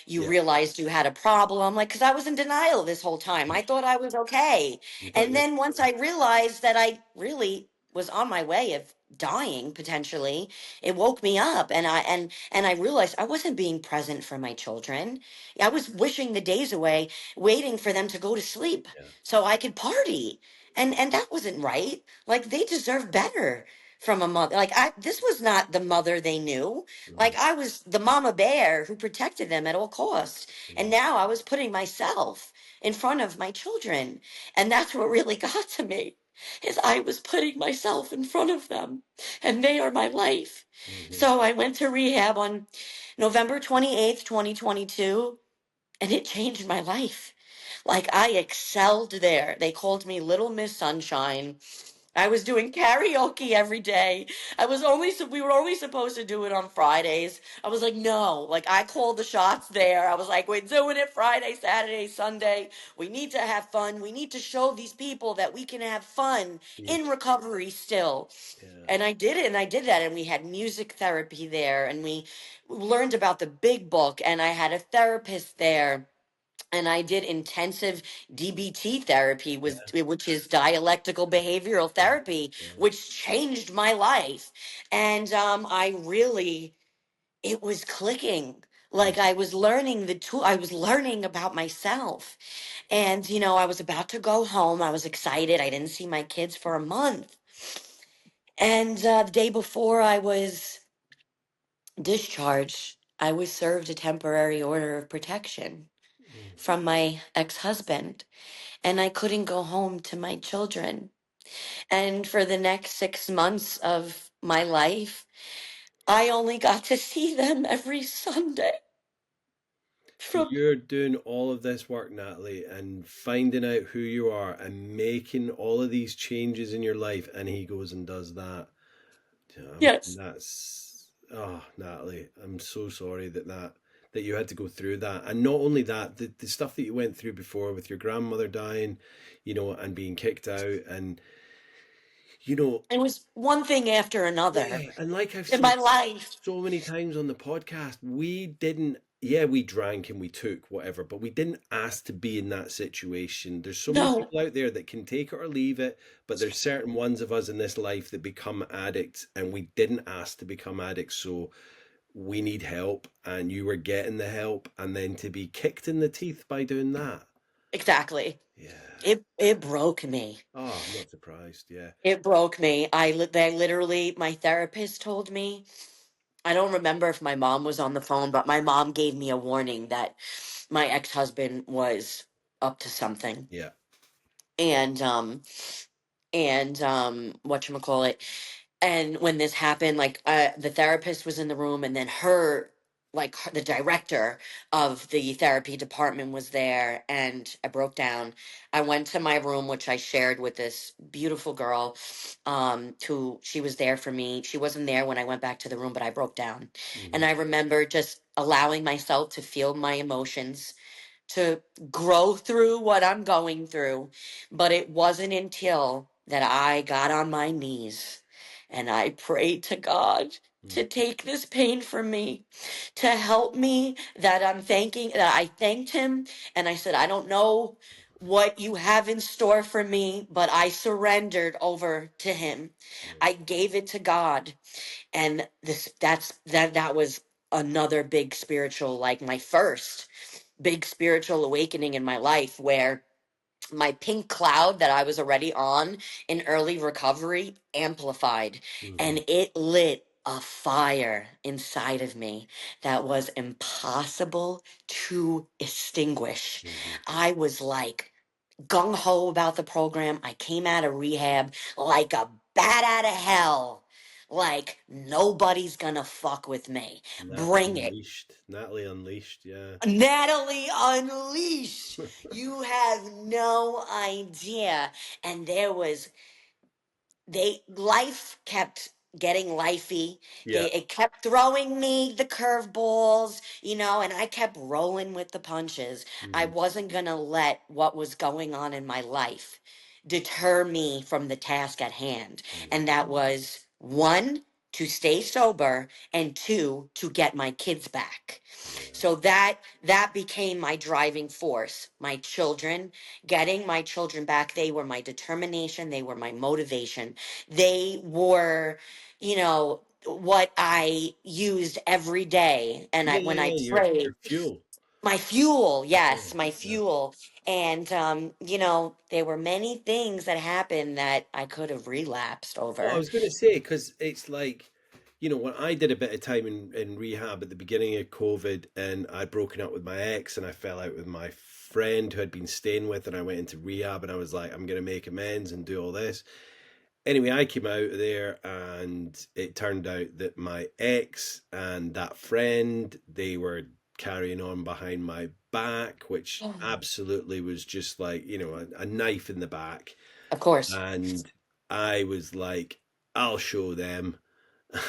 Yeah. realized you had a problem. Like, because I was in denial this whole time. I thought I was okay. You thought And you. then once I realized that I really was on my way of dying potentially, it woke me up, and I realized I wasn't being present for my children. I was wishing the days away, waiting for them to go to sleep Yeah. so I could party. And that wasn't right. Like, they deserve better from a mother. Like, this was not the mother they knew. Hmm. Like, I was the mama bear who protected them at all costs. And Hmm. now I was putting myself in front of my children. And that's what really got to me, is I was putting myself in front of them, and they are my life. Hmm. So I went to rehab on November 28th, 2022, and it changed my life. Like I excelled there. They called me Little Miss Sunshine. I was doing karaoke every day. We were only supposed to do it on Fridays. I was like, no, like I called the shots there. I was like, we're doing it Friday, Saturday, Sunday. We need to have fun. We need to show these people that we can have fun Mm. in recovery still. Yeah. And I did it, and I did that, and we had music therapy there, and we learned about the big book, and I had a therapist there, and I did intensive DBT therapy, Yeah. which is dialectical behavioral Yeah. therapy, Yeah. which changed my life. And I really, it was clicking. Mm. Like I was learning the tool, I was learning about myself. And, I was about to go home. I was excited. I didn't see my kids for a month. And the day before I was discharged, I was served a temporary order of protection Mm. from my ex husband, and I couldn't go home to my children. And for the next 6 months of my life, I only got to see them every Sunday. So From you're doing all of this work, Natalie, and finding out who you are and making all of these changes in your life, and he goes and does that. Yes. That's Natalie, I'm so sorry that you had to go through that, and not only that, the stuff that you went through before with your grandmother dying, and being kicked out, and you know, It was one thing after another yeah, and like I've in said my life. so many times on the podcast, yeah, we drank and we took whatever, but we didn't ask to be in that situation. There's so many No, people out there that can take it or leave it, but there's certain ones of us in this life that become addicts, and we didn't ask to become addicts. So we need help, and you were getting the help, and then to be kicked in the teeth by doing that. exactly. Yeah. It broke me. Oh, I'm not surprised. Yeah. It broke me. They literally, my therapist told me, I don't remember if my mom was on the phone, but my mom gave me a warning that my ex-husband was up to something. Yeah. And whatchamacallit, and when this happened, like the therapist was in the room, and then the director of the therapy department was there, and I broke down. I went to my room, which I shared with this beautiful girl, who she was there for me. She wasn't there when I went back to the room, but I broke down. Hmm. And I remember just allowing myself to feel my emotions, to grow through what I'm going through. But it wasn't until that I got on my knees and I prayed to God to take this pain from me, to help me, that I thanked him, and I said, I don't know what you have in store for me, but I surrendered over to him. Yeah. I gave it to God. And that was another big spiritual, like my first big spiritual awakening in my life, where my pink cloud that I was already on in early recovery amplified, Hmm. and it lit a fire inside of me that was impossible to extinguish. Hmm. I was like gung ho about the program. I came out of rehab like a bat out of hell. Like nobody's gonna fuck with me. Natalie Bring it. Unleashed. Natalie Unleashed. Yeah. Natalie Unleashed. You have no idea. And life kept getting lifey. Yeah. It kept throwing me the curveballs, and I kept rolling with the punches. I Hmm. wasn't going to let what was going on in my life deter me from the task at hand. Hmm. And that was one, to stay sober, and two, to get my kids back. Yeah. So that became my driving force. My children, getting my children back, they were my determination, they were my motivation. They were, what I used every day. And Yeah. when Yeah. I Yeah. Your prayed, fuel. my fuel, Yeah. yes, my Yeah. fuel. And there were many things that happened that I could have relapsed Well, I over. was going to say, because it's like, when I did a bit of time in rehab at the beginning of COVID, and I'd broken up with my ex, and I fell out with my friend who I'd been staying with, and I went into rehab, and I was like, I'm going to make amends and do all this. Anyway, I came out of there, and it turned out that my ex and that friend, they were carrying on behind my back, which absolutely was just like, a knife in the back. Of course. And I was like, I'll show them.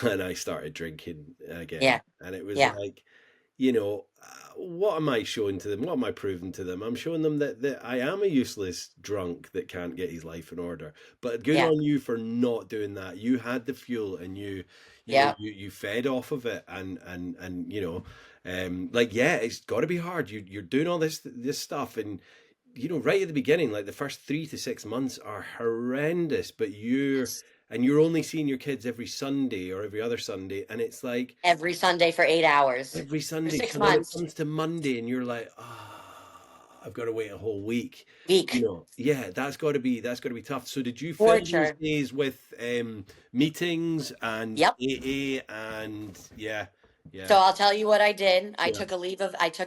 And I started drinking again. Yeah. And it was Yeah. like, what am I showing to them? What am I proving to them? I'm showing them that I am a useless drunk that can't get his life in order. But good Yeah. on you for not doing that. You had the fuel, and Yeah. you fed off of it, and like, yeah, it's got to be hard. You're doing all this stuff, and right at the beginning, like the first 3 to 6 months are horrendous. But Yes. you're only seeing your kids every Sunday or every other Sunday, and it's like Every Sunday for 8 hours every for Sunday. six So then it months. comes to Monday, and you're like, I've got to wait a whole week. Week. Yeah, that's got to be tough. So did you fill those Torture. days with meetings and Yep. AA and yeah, So yeah, I'll tell you what I did. yeah, I took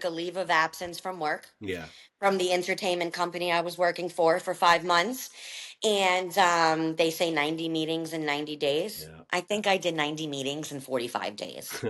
a leave of absence from work, yeah, from the entertainment company I was working for 5 months. And they say 90 meetings in 90 days. yeah. I think I did 90 meetings in 45 days.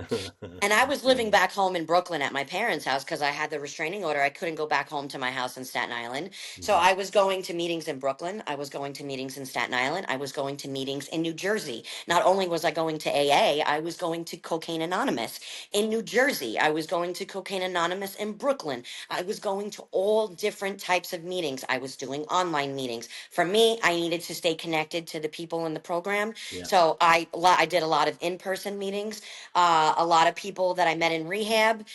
And I was living Incredible. back home in Brooklyn at my parents' house because I had the restraining order. I couldn't go back home to my house in Staten Island. So Mhm. I was going to meetings in Brooklyn. I was going to meetings in Staten Island. I was going to meetings in New Jersey. Not only was I going to AA, I was going to Cocaine Anonymous in New Jersey. I was going to Cocaine Anonymous in Brooklyn. I was going to all different types of meetings. I was doing online meetings. For me, I needed to stay connected to the people in the program. Yeah. So I did a lot of in-person meetings. A lot of people that I met in rehab,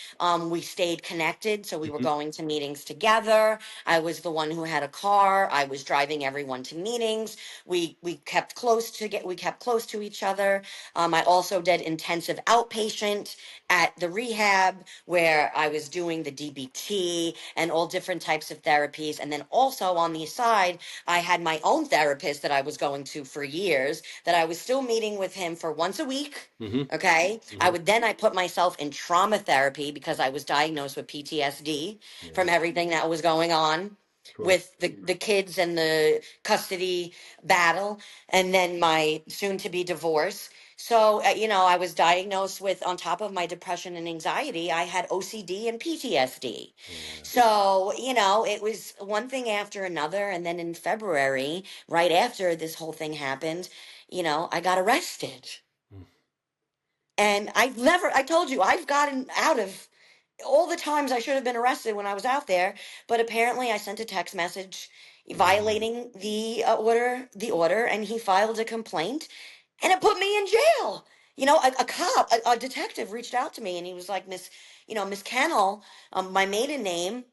we stayed connected. So we were Mhm. going to meetings together. I was the one who had a car. I was driving everyone to meetings. We kept close to each other. I also did intensive outpatient at the rehab where I was doing the DBT and all different types of therapies. And then also on the side, I had my own therapist that I was going to for years, that I was still meeting with him for once a week. Mhm. Okay. Mhm. I put myself in trauma therapy because I was diagnosed with PTSD Yeah. from everything that was going on Of course. with the kids and the custody battle, and then my soon to be divorce. So, I was diagnosed with, on top of my depression and anxiety, I had OCD and PTSD. Yeah. So, it was one thing after another. And then in February, right after this whole thing happened, I got arrested. Mm. And I told you, I've gotten out of all the times I should have been arrested when I was out there. But apparently I sent a text message Mm. violating the order, and he filed a complaint, and it put me in jail. A cop, a detective reached out to me, and he was like, Miss Kennel, my maiden name,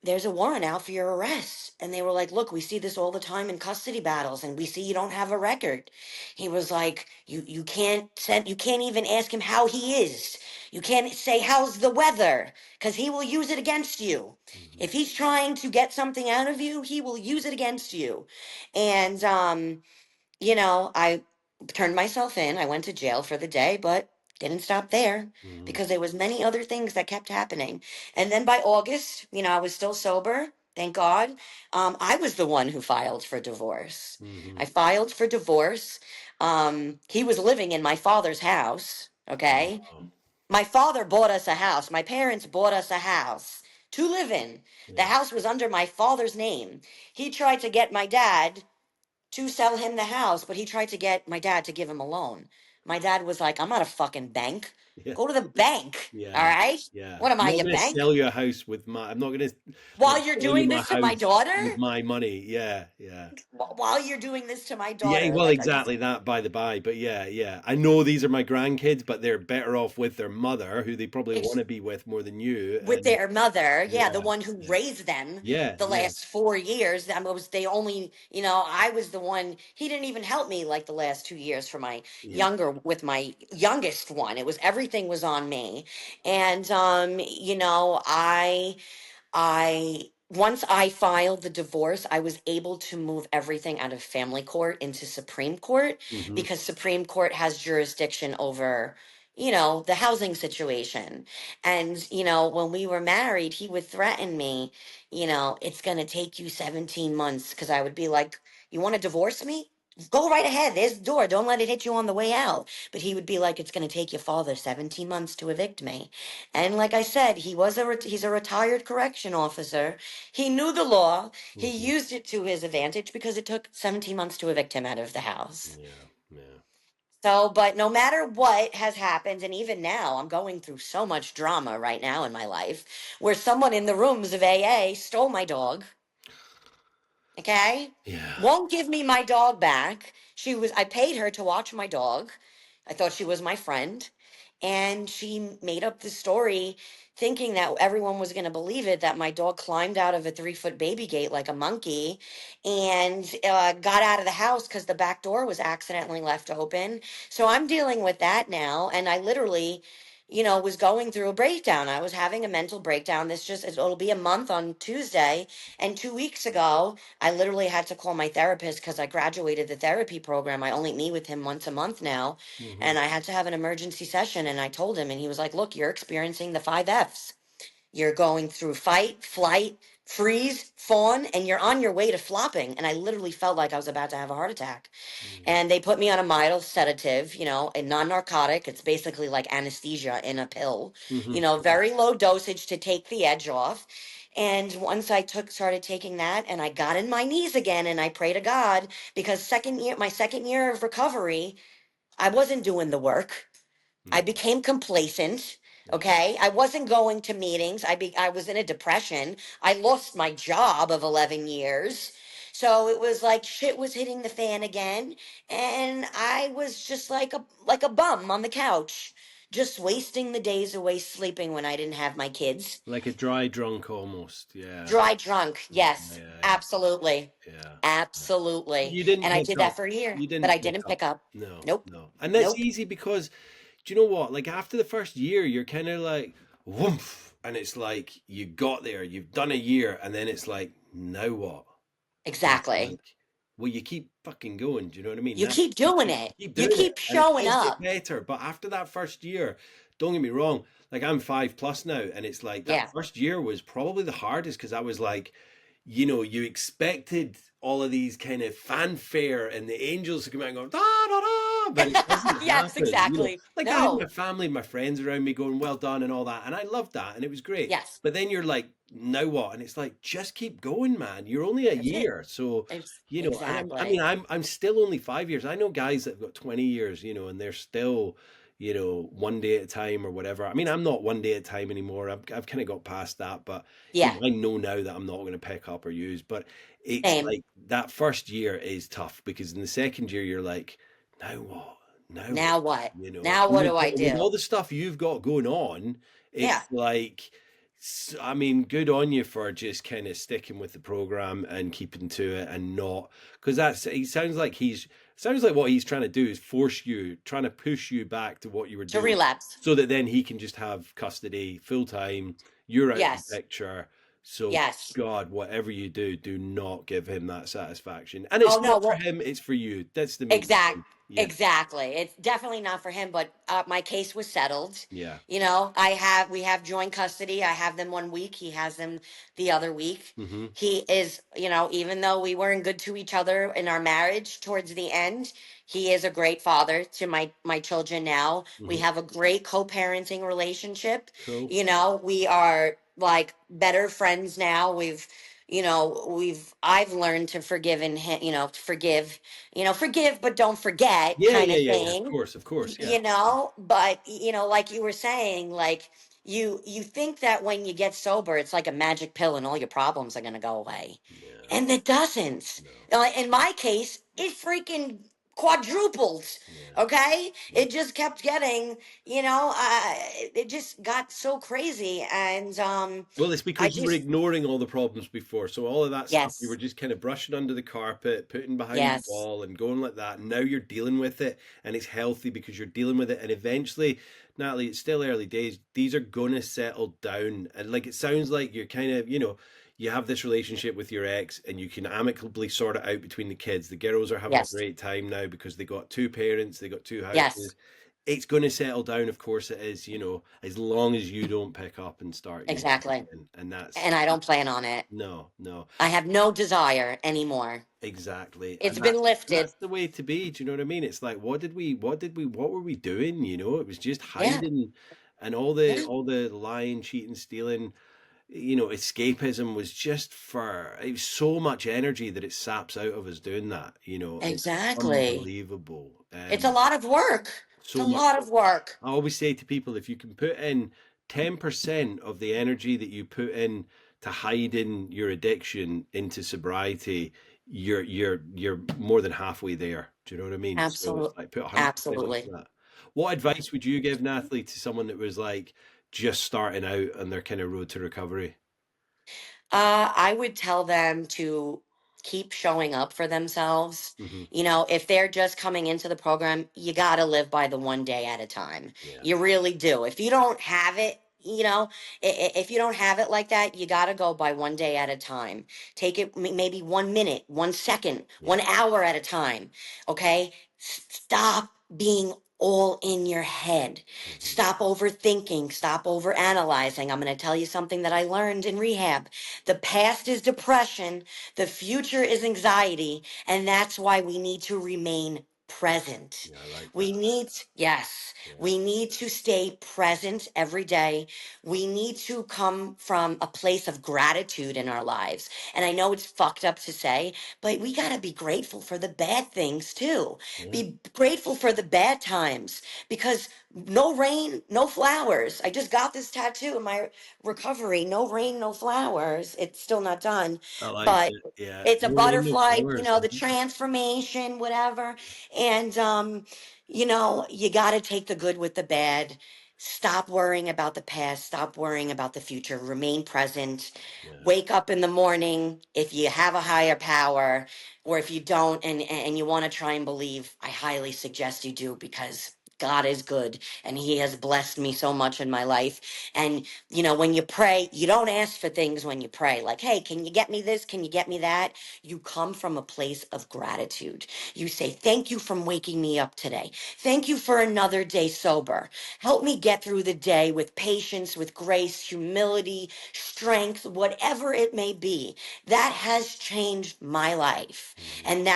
there's a warrant out for your arrest. And they were like, look, we see this all the time in custody battles, and we see you don't have a record. He was like, you can't even ask him how he is. You can't say, how's the weather? Because he will use it against you. Mhm. If he's trying to get something out of you, he will use it against you. And I turned myself in. I went to jail for the day, but didn't stop there Mhm. because there was many other things that kept happening. And then by August, I was still sober. Thank God. I was the one who filed for divorce. Mhm. I filed for divorce. He was living in my father's house. Okay. Wow. My father bought us a house. My parents bought us a house to live in. The Yeah. house was under my father's name. He tried to get my dad to sell him the house, but he tried to get my dad to give him a loan. My dad was like, I'm not a fucking bank. Yeah. Go to the bank. All Yeah. right. Yeah. What am I'm I, not your going to bank? sell you a house with my. I'm not going to While you're sell you doing my this to my house with daughter? my money. Yeah. Yeah. While you're doing this to my Yeah, daughter. well, Like, exactly that by the by, but yeah, yeah. I know these are my grandkids, but they're better off with their mother, who they probably want it's to be with more than you. with And their mother. Yeah. The yeah, one who yeah, raised them yeah, the yeah, last 4 years. I was the only, I was the one. He didn't even help me like the last 2 years for yeah. with my youngest one. Everything was on me. And, I once I filed the divorce, I was able to move everything out of family court into Supreme Court Hmm. because Supreme Court has jurisdiction over, the housing situation. And, when we were married, he would threaten me, it's going to take you 17 months, because I would be like, you want to divorce me? Go right ahead. There's the door. Don't let it hit you on the way out. But he would be like, it's going to take your father 17 months to evict me. And like I said, he's a retired correction officer. He knew the law. He Hmm. used it to his advantage because it took 17 months to evict him out of the house. Yeah, yeah. So, but no matter what has happened, and even now, I'm going through so much drama right now in my life where someone in the rooms of AA stole my dog. Okay? Yeah. Won't give me my dog back. I paid her to watch my dog. I thought she was my friend. And she made up this story thinking that everyone was going to believe it, that my dog climbed out of a 3-foot baby gate like a monkey and got out of the house because the back door was accidentally left open. So I'm dealing with that now. And I literally, was going through a breakdown. I was having a mental breakdown. It'll be a month on Tuesday. And 2 weeks ago, I literally had to call my therapist because I graduated the therapy program. I only meet with him once a month now. Hmm. And I had to have an emergency session. And I told him, and he was like, look, you're experiencing the 5 F's. You're going through fight, flight, freeze, fawn, and you're on your way to flopping. And I literally felt like I was about to have a heart attack. And they put me on a mild sedative, a non narcotic. It's basically like anesthesia in a pill, Hmm. very low dosage to take the edge off. And once I started taking that, and I got in my knees again, and I pray to God because my second year of recovery, I wasn't doing the work. I Yeah. became complacent. Yeah. Okay. I wasn't going to meetings. I was in a depression. I lost my job of 11 years. So it was like shit was hitting the fan again. And I was just like a bum on the couch, just wasting the days away sleeping when I didn't have my kids. Like a dry drunk almost. Yeah. Dry drunk. Yeah. Yes, Yeah. absolutely. Yeah. Yeah. Absolutely. You didn't And I pick did up. that for a year, You but didn't I pick didn't up. pick up. No, Nope. no. And that's Nope. easy because do you know what? Like after the first year, you're kind of like, woomph. And it's like you got there, you've done a year, and then it's like, now what? And it's Exactly. like, well, you keep fucking going. Do you know what I mean? You That's keep doing it. keep You doing it, keep and it showing does get up. better. But after that first year, don't get me wrong. Like I'm 5 plus now, and it's like that Yeah. first year was probably the hardest because I was like, you expected all of these kind of fanfare and the angels to come out and go da da da, but it doesn't Yes, happen. exactly. Like I had my No. family, my friends around me going well done and all that, and I loved that, and it was great. Yes. But then you're like, now what? And it's like, just keep going, man. You're only a That's it. year, so and I mean, Exactly. I'm still only 5 years. I know guys that have got 20 years, and they're still, one day at a time or whatever. I mean, I'm not one day at a time anymore. I've kind of got past that, but Yeah. I know now that I'm not going to pick up or use. But it's Same. like that first year is tough because in the second year you're like, now what? Now what? Now what? You know, Now and what do I with all do? the stuff you've got going on, Yeah. it's like, I mean, good on you for just kind of sticking with the program and keeping to it and not because he sounds like what he's trying to do is trying to push you back to what you were To doing relapse. so that then he can just have custody full time. You're out of the Yes. picture. So, Yes. God, whatever you do, do not give him that satisfaction. And it's Oh no. not for Well, him, it's for you. That's the main exact thing. Yeah. exactly. It's definitely not for him, but my case was settled. Yeah. We have joint custody. I have them 1 week. He has them the other week. Hmm. He is, even though we weren't good to each other in our marriage towards the end, he is a great father to my children now. We Hmm. have a great co-parenting relationship. Cool. We are like better friends now. I've learned to forgive and forgive, forgive but don't forget Yeah, kind yeah, of yeah, yeah. thing. Of course, yeah. But like you were saying, like you think that when you get sober it's like a magic pill and all your problems are going to go away, Yeah. and it doesn't. No. In my case it freaking quadrupled. Yeah. Okay, Yeah. it just kept getting, it just got so crazy. And Well, it's I because you were just ignoring all the problems before. So all of that stuff you were yes, just kind of brushing under the carpet, putting behind the yes, wall and going like that. And now you're dealing with it and it's healthy because you're dealing with it. And eventually, Natalie, it's still early days. These are gonna settle down. And like it sounds like you're kind of, you have this relationship with your ex and you can amicably sort it out between the kids. The girls are having a yes, great time now because they got two parents, they got two yes, houses. it's going to settle down. Of course, it is. As long as you don't pick up and start, Exactly. again, and that's And I don't plan on it. no, no. I have no desire anymore. Exactly. It's And been that's lifted. the way to be. Do you know what I mean? It's like what were we doing? It was just Yeah. hiding, and Yeah. all the lying, cheating, stealing, escapism was just it was so much energy that it saps out of us doing that. It's Exactly. unbelievable. It's a lot of work. It's a So much. lot of work. I always say to people, if you can put in 10% of the energy that you put in to hiding your addiction into sobriety, you're more than halfway there. Do you know what I mean? So it's Absolutely. like put 100% into Absolutely. that. What advice would you give, Natalie, to someone that was like just starting out on their kind of road to recovery? I would tell them to keep showing up for themselves. Hmm. If they're just coming into the program, you got to live by the one day at a time. Yeah. You really do. If you don't have it, if you don't have it like that, you got to go by one day at a time. Take it maybe 1 minute, 1 second, Yeah. 1 hour at a time. Okay? Stop being all in your head. Hmm. Stop overthinking. Stop overanalyzing. I'm going to tell you something that I learned in rehab. The past is depression, the future is anxiety, and that's why we need to remain present. Yeah, I like that. Yes, Yeah. we need to stay present every day. We need to come from a place of gratitude in our lives. And I know it's fucked up to say, but we got to be grateful for the bad things too. Yeah. Be grateful for the bad times because no rain, no flowers. I just got this tattoo in my recovery. No rain, no flowers. It's still not done, I like but it. Yeah. it's a No rain, no butterfly, flowers. the transformation, whatever. And, you got to take the good with the bad. Stop worrying about the past. Stop worrying about the future. Remain present. Yeah. Wake up in the morning. If you have a higher power, or if you don't, and you want to try and believe, I highly suggest you do because God is good and He has blessed me so much in my life. And, when you pray, you don't ask for things when you pray, like, hey, can you get me this? Can you get me that? You come from a place of gratitude. You say, thank you for waking me up today. Thank you for another day sober. Help me get through the day with patience, with grace, humility, strength, whatever it may be. That has changed my life. Mhm. And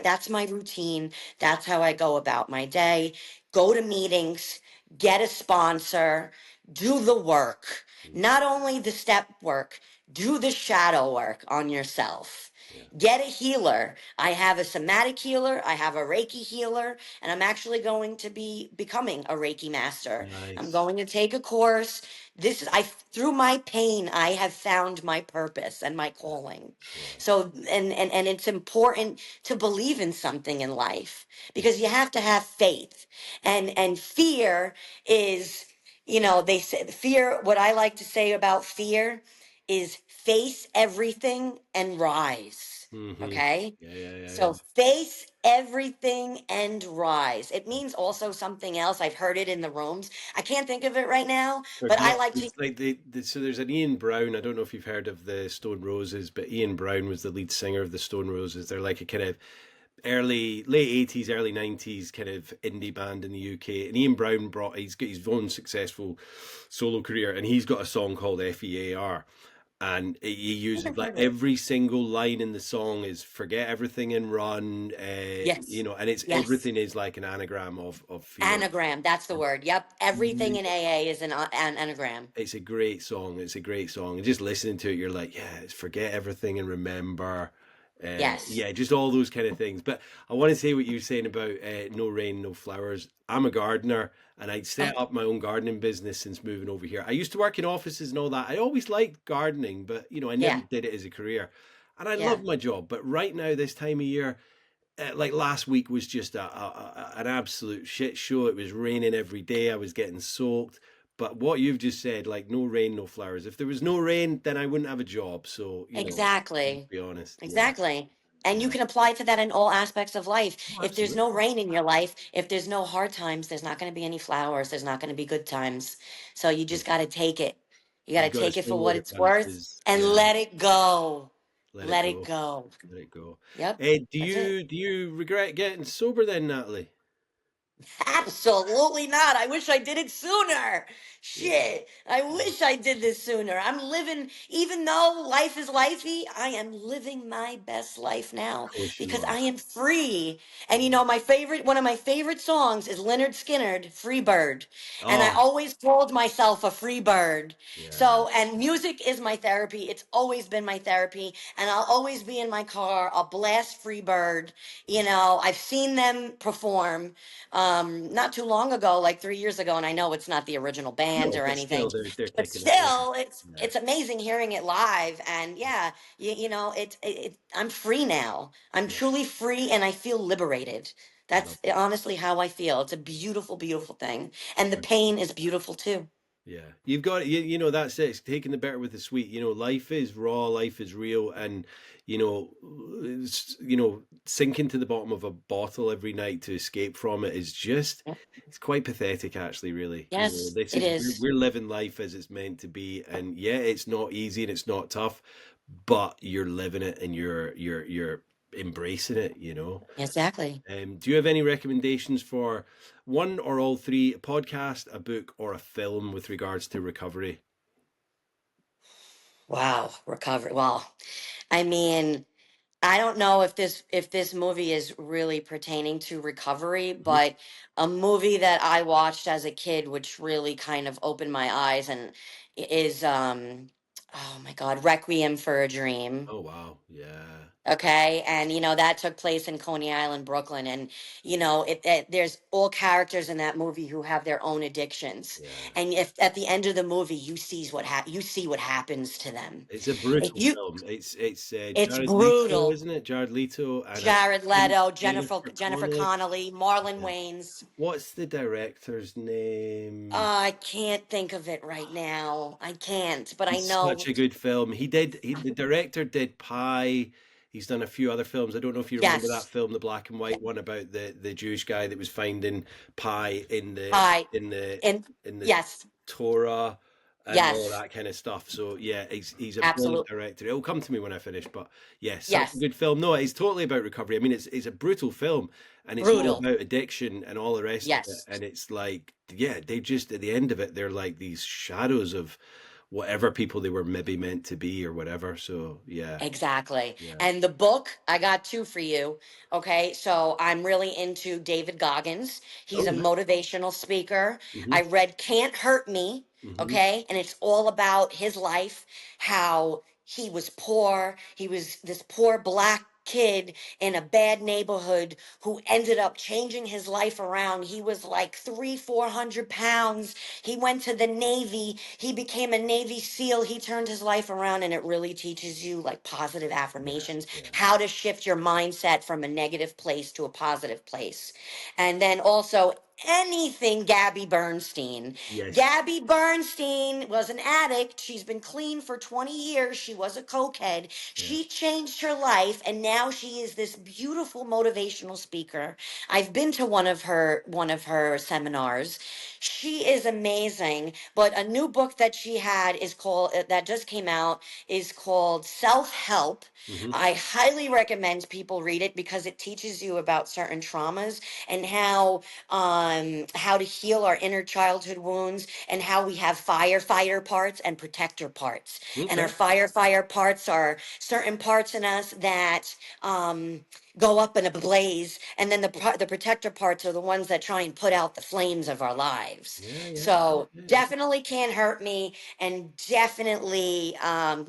that's my routine. That's how I go about my day. Go to meetings, get a sponsor, do the work. Mhm. Not only the step work, do the shadow work on yourself. Yeah. Get a healer. I have a somatic healer, I have a Reiki healer, and I'm actually going to be becoming a Reiki master. I'm Nice. going to take a course. Through my pain, I have found my purpose and my calling. Yeah. So, and it's important to believe in something in life because you have to have faith. And fear is, they say fear, what I like to say about fear is face everything and rise. Hmm. Okay? Yeah, yeah, yeah, So yeah. face everything and rise. It means also something else. I've heard it in the rooms. I can't think of it right now, but I Forget. like to. It's like so there's an Ian Brown. I don't know if you've heard of the Stone Roses, but Ian Brown was the lead singer of the Stone Roses. They're like a kind of late 80s, early 90s kind of indie band in the UK. And Ian Brown he's got his own successful solo career, and he's got a song called FEAR. And he I uses haven't like heard it. every single line in the song is forget everything and run, Yes. and it's Yes. everything is like an anagram of fear. Anagram. That's the word. Yep. Everything in AA is an anagram. It's a great song. It's a great song. And just listening to it, you're like, yeah, it's forget everything and remember. Yes. Yeah, just all those kind of things. But I want to say what you were saying about no rain, no flowers. I'm a gardener and I set Oh, up my own gardening business since moving over here. I used to work in offices and all that. I always liked gardening, but I never yeah. did it as a career. And I love Yeah. my job. But right now, this time of year, like last week was just an absolute shit show. It was raining every day. I was getting soaked. But what you've just said, like no rain, no flowers. If there was no rain, then I wouldn't have a job. So, Exactly. be honest. Yeah. Exactly. And you Yeah. can apply to that in all aspects of life. Oh, If there's no absolutely. rain in your life, if there's no hard times, there's not going to be any flowers. There's not going to be good times. So you just got to take it. You got You've to got to take it for swing what with the it's worth punches. and Yeah. let it go. Let it Let it go. go. Let it go. Yep. Do That's it. you regret getting sober then, Natalie? Absolutely not. I wish I did it sooner. Yeah. Shit. I Of wish I did this sooner. I'm living, even though life is lifey, I am living my best life now course you because are. I am free. And Yeah. you know, one of my favorite songs is Leonard Skinner, Free Bird. And I Oh, always called myself a free bird. yeah. So, and music is my therapy. It's always been my therapy. And I'll always be in my car. I'll blast Free Bird. You know, I've seen them perform not too long ago, like 3 years ago, and I know it's not the original band No, or but still, anything, they're but kicking it. Yeah. still, Yeah. it's amazing hearing it live. And yeah, you know, I'm free now. I'm Yeah. truly free, and I feel liberated. I love That's it. honestly how I feel. It's a beautiful, beautiful thing, and the I- pain is beautiful too. Yeah, you've got you know that's it. It's taking the bitter with the sweet. You know, life is raw, life is real, and sinking to the bottom of a bottle every night to escape from it is just it's quite pathetic, actually. Really, Yes, this it is is. we're living life as it's meant to be, and yeah, it's not easy and it's not tough, but you're living it and you're embracing it. Exactly. Do you have any recommendations for one or all three, a podcast, a book, or a film with regards to recovery? Wow, recovery. Well, I mean, I don't know if this movie is really pertaining to recovery, Mhm. but a movie that I watched as a kid, which really kind of opened my eyes, and is oh my God, Requiem for a Dream. Oh wow, yeah, Okay, and you know that took place in Coney Island, Brooklyn, and you know there's all characters in that movie who have their own addictions, yeah. and if at the end of the movie you see what happens to them, It's a if brutal you film. It's it's Jared Leto, brutal. isn't it? Jared Leto and I Jared think Leto, Jennifer Jennifer Connelly. Connelly, Marlon Yeah. Wayans. What's the director's name? I can't think of it right now. I can't, but I It's such know. a good film. The director did Pie. He's done a few other films. I don't know if you remember that Yes, film, the black and white one about the Jewish guy that was finding pie I in the and in the yes, Torah and all yes, that kind of stuff. So yeah, he's a brilliant absolutely, director. It'll come to me when I finish, but yeah, such a yes, good film. No, it's totally about recovery. I mean, it's a brutal film, and it's all brutal. about addiction and all the rest of it. Yes. And it's like, yeah, they just at the end of it, they're like these shadows of whatever people they were maybe meant to be or whatever. So yeah, Exactly. yeah. And the book, I got two for you. Okay. So I'm really into David Goggins. Oh He's a yeah. motivational speaker. Hmm. I read Can't Hurt Me. Hmm. Okay. And it's all about his life, how he was poor. He was this poor black kid in a bad neighborhood who ended up changing his life around. He was like 400 pounds. He went to the Navy. He became a Navy SEAL. He turned his life around, and it really teaches you like positive Yeah, affirmations, yeah. how to shift your mindset from a negative place to a positive place. And then also, anything Gabby Bernstein. Yes. Gabby Bernstein was an addict. She's been clean for 20 years. She was a cokehead. Yeah. She changed her life, and now she is this beautiful motivational speaker. I've been to one of her seminars. She is amazing. But a new book that she had is called that just came out is called Self Help. Hmm. I highly recommend people read it because it teaches you about certain traumas and how to heal our inner childhood wounds and how we have firefighter parts and protector parts. And our Okay. firefighter parts are certain parts in us that go up in a blaze, and then the protector parts are the ones that try and put out the flames of our lives. Yeah, yeah, So yeah, yeah. definitely Can't Hurt Me, and definitely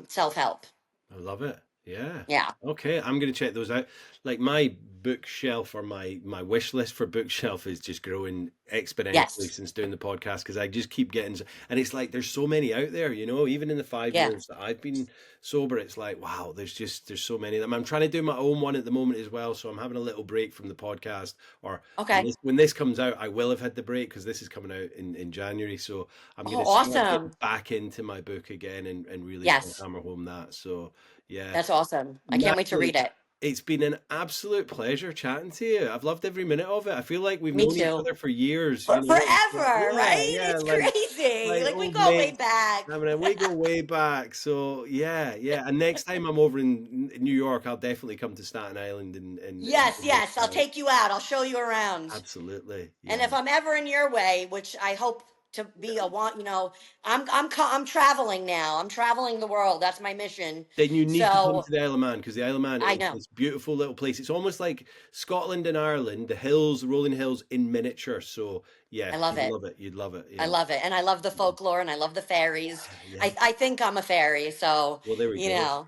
self-help. I love it. Yeah. Yeah. Okay, I'm gonna check those out. Like my bookshelf or my wish list for bookshelf is just growing exponentially Yes. since doing the podcast because I just keep getting and it's like there's so many out there, even in the five Yeah. years that I've been sober, it's like wow, there's so many of them. I'm trying to do my own one at the moment as well, so I'm having a little break from the podcast. Or Okay. when this comes out, I will have had the break because this is coming out in January. So I'm Oh, gonna start getting awesome. back into my book again and really try and Yes. hammer home that. So yeah, That's awesome. I can't wait to Natalie, read it. It's been an absolute pleasure chatting to you. I've loved every minute of it. I feel like we've Me known each too. other for years. For You know, it's like, forever, yeah, right? yeah, It's crazy. like Like we old go way mates. back. I mean, we go way back. So yeah, yeah. And next time I'm over in New York, I'll definitely come to Staten Island and Yes, give you a yes. I'll shout. take you out. I'll show you around. Absolutely, And yeah. if I'm ever in your way, which I hope to be I'm traveling now. I'm traveling the world. That's my mission. Then you need to come So to the Isle of Man, because the Isle of Man I is know. this beautiful little place. It's almost like Scotland and Ireland, the hills, the rolling hills in miniature. So yeah, I love you'd it. love it. You'd love it. I Yeah. love it. And I love the folklore and I love the fairies. Yeah. I think I'm a fairy. So, Well, there we you go. know,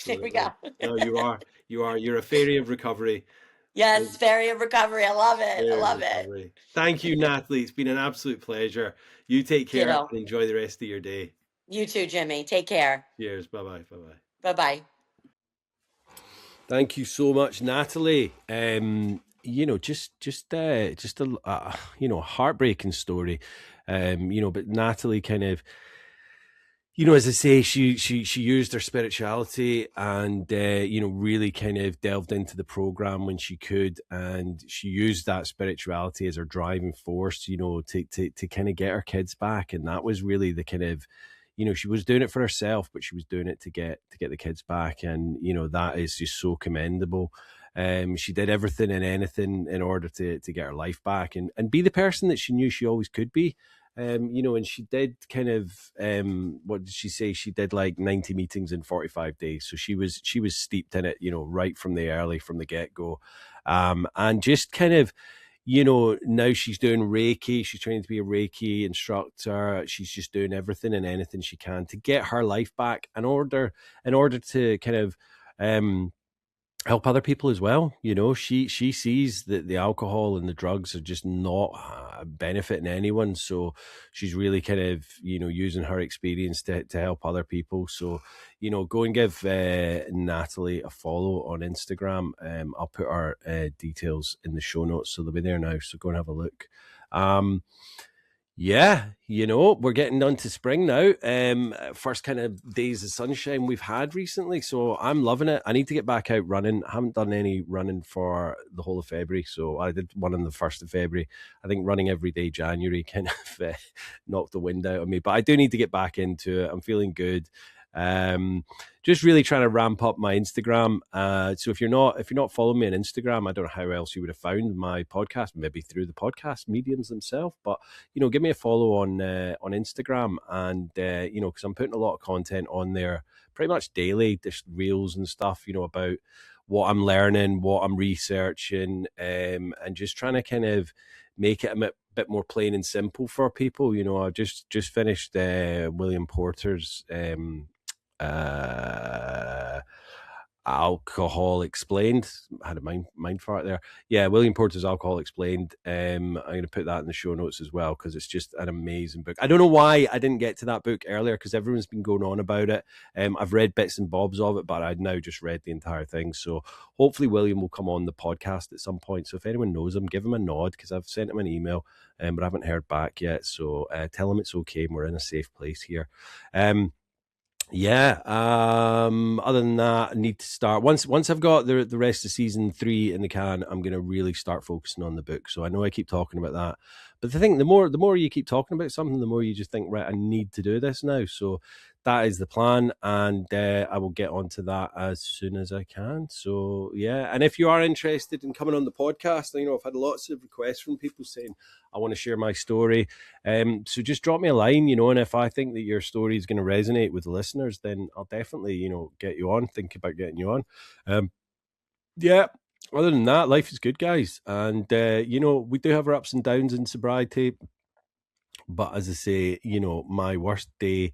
there we go. Absolutely. No, you are. You are. You're a fairy of recovery. Yes, fairy of recovery. I love it. I Fairy of love it. recovery. Thank you, Natalie. It's been an absolute pleasure. You take care Ditto. and enjoy the rest of your day. You too, Jimmy. Take care. Cheers. Bye bye. Bye bye. Bye bye. Thank you so much, Natalie. Just a heartbreaking story. But Natalie kind of, as I say, she used her spirituality and really kind of delved into the program when she could, and she used that spirituality as her driving force, to kind of get her kids back, and that was really the kind of, she was doing it for herself, but she was doing it to get the kids back, and that is just so commendable. She did everything and anything in order to get her life back and be the person that she knew she always could be. And she did kind of, what did she say? She did like 90 meetings in 45 days. So she was steeped in it, right from the get go. And just kind of, now she's doing Reiki. She's training to be a Reiki instructor. She's just doing everything and anything she can to get her life back in order to kind of, help other people as well. She sees that the alcohol and the drugs are just not benefiting anyone, so she's really kind of using her experience to help other people. So go and give Natalie a follow on Instagram. I'll put our details in the show notes, so they'll be there now, so go and have a look. Yeah, we're getting on to spring now. First kind of days of sunshine we've had recently, so I'm loving it. I need to get back out running. I haven't done any running for the whole of February, so I did one on the 1st of February. I think running every day January kind of knocked the wind out of me, but I do need to get back into it. I'm feeling good. Just really trying to ramp up my Instagram. So if you're not following me on Instagram, I don't know how else you would have found my podcast, maybe through the podcast mediums themselves, but give me a follow on Instagram, and because I'm putting a lot of content on there pretty much daily, just reels and stuff, about what I'm learning, what I'm researching, and just trying to kind of make it a bit more plain and simple for people. I just finished William Porter's Alcohol Explained. I had a mind fart there. Yeah, William Porter's Alcohol Explained. I'm going to put that in the show notes as well, because it's just an amazing book. I don't know why I didn't get to that book earlier, because everyone's been going on about it. I've read bits and bobs of it, but I'd now just read the entire thing. So hopefully William will come on the podcast at some point. So if anyone knows him, give him a nod, because I've sent him an email, but I haven't heard back yet. So tell him it's okay and we're in a safe place here. Yeah. Other than that, I need to start once I've got the rest of season 3 in the can. I'm going to really start focusing on the book. So I know I keep talking about that, but the thing, the more you keep talking about something, the more you just think, right, I need to do this now. So that is the plan, and I will get onto that as soon as I can. So yeah, and if you are interested in coming on the podcast, I've had lots of requests from people saying I want to share my story. So just drop me a line, and if I think that your story is going to resonate with the listeners, then I'll definitely, get you on, think about getting you on. Yeah. Other than that, life is good, guys. And, we do have our ups and downs in sobriety. But as I say, my worst day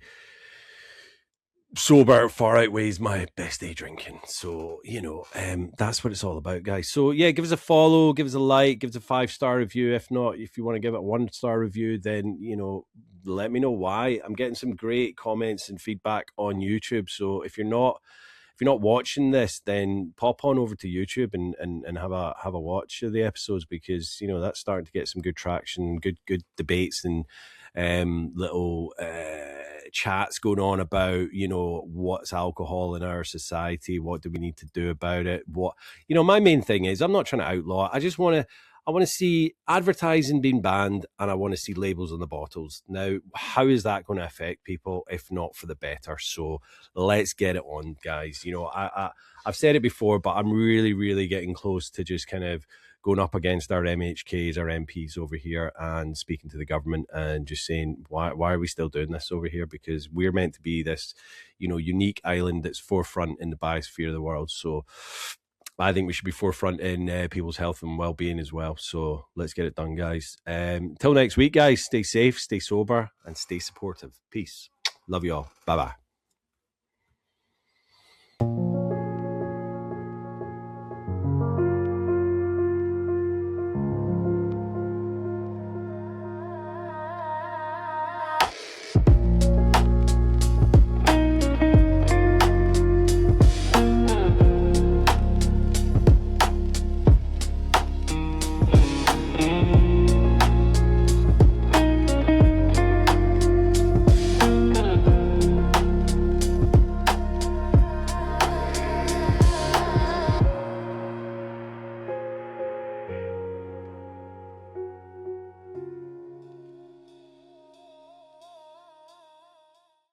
sober far outweighs my best day drinking. So, that's what it's all about, guys. So yeah, give us a follow, give us a like, give us a 5-star review. If not, if you want to give it a 1-star review, then, let me know why. I'm getting some great comments and feedback on YouTube. So if you're not watching this, then pop on over to YouTube and have a watch of the episodes, because that's starting to get some good traction, good debates, and little chats going on about, you know, what's alcohol in our society, what do we need to do about it, what, you know, my main thing is I'm not trying to outlaw it. I want to see advertising being banned, and I want to see labels on the bottles. Now, how is that going to affect people if not for the better? So let's get it on, guys. You know, I've said it before, but I'm really, really getting close to just kind of going up against our MHKs, our MPs over here, and speaking to the government and just saying, why are we still doing this over here? Because we're meant to be this, you know, unique island that's forefront in the biosphere of the world. So I think we should be forefront in people's health and well-being as well. So let's get it done, guys. Till next week, guys, stay safe, stay sober, and stay supportive. Peace. Love you all. Bye-bye.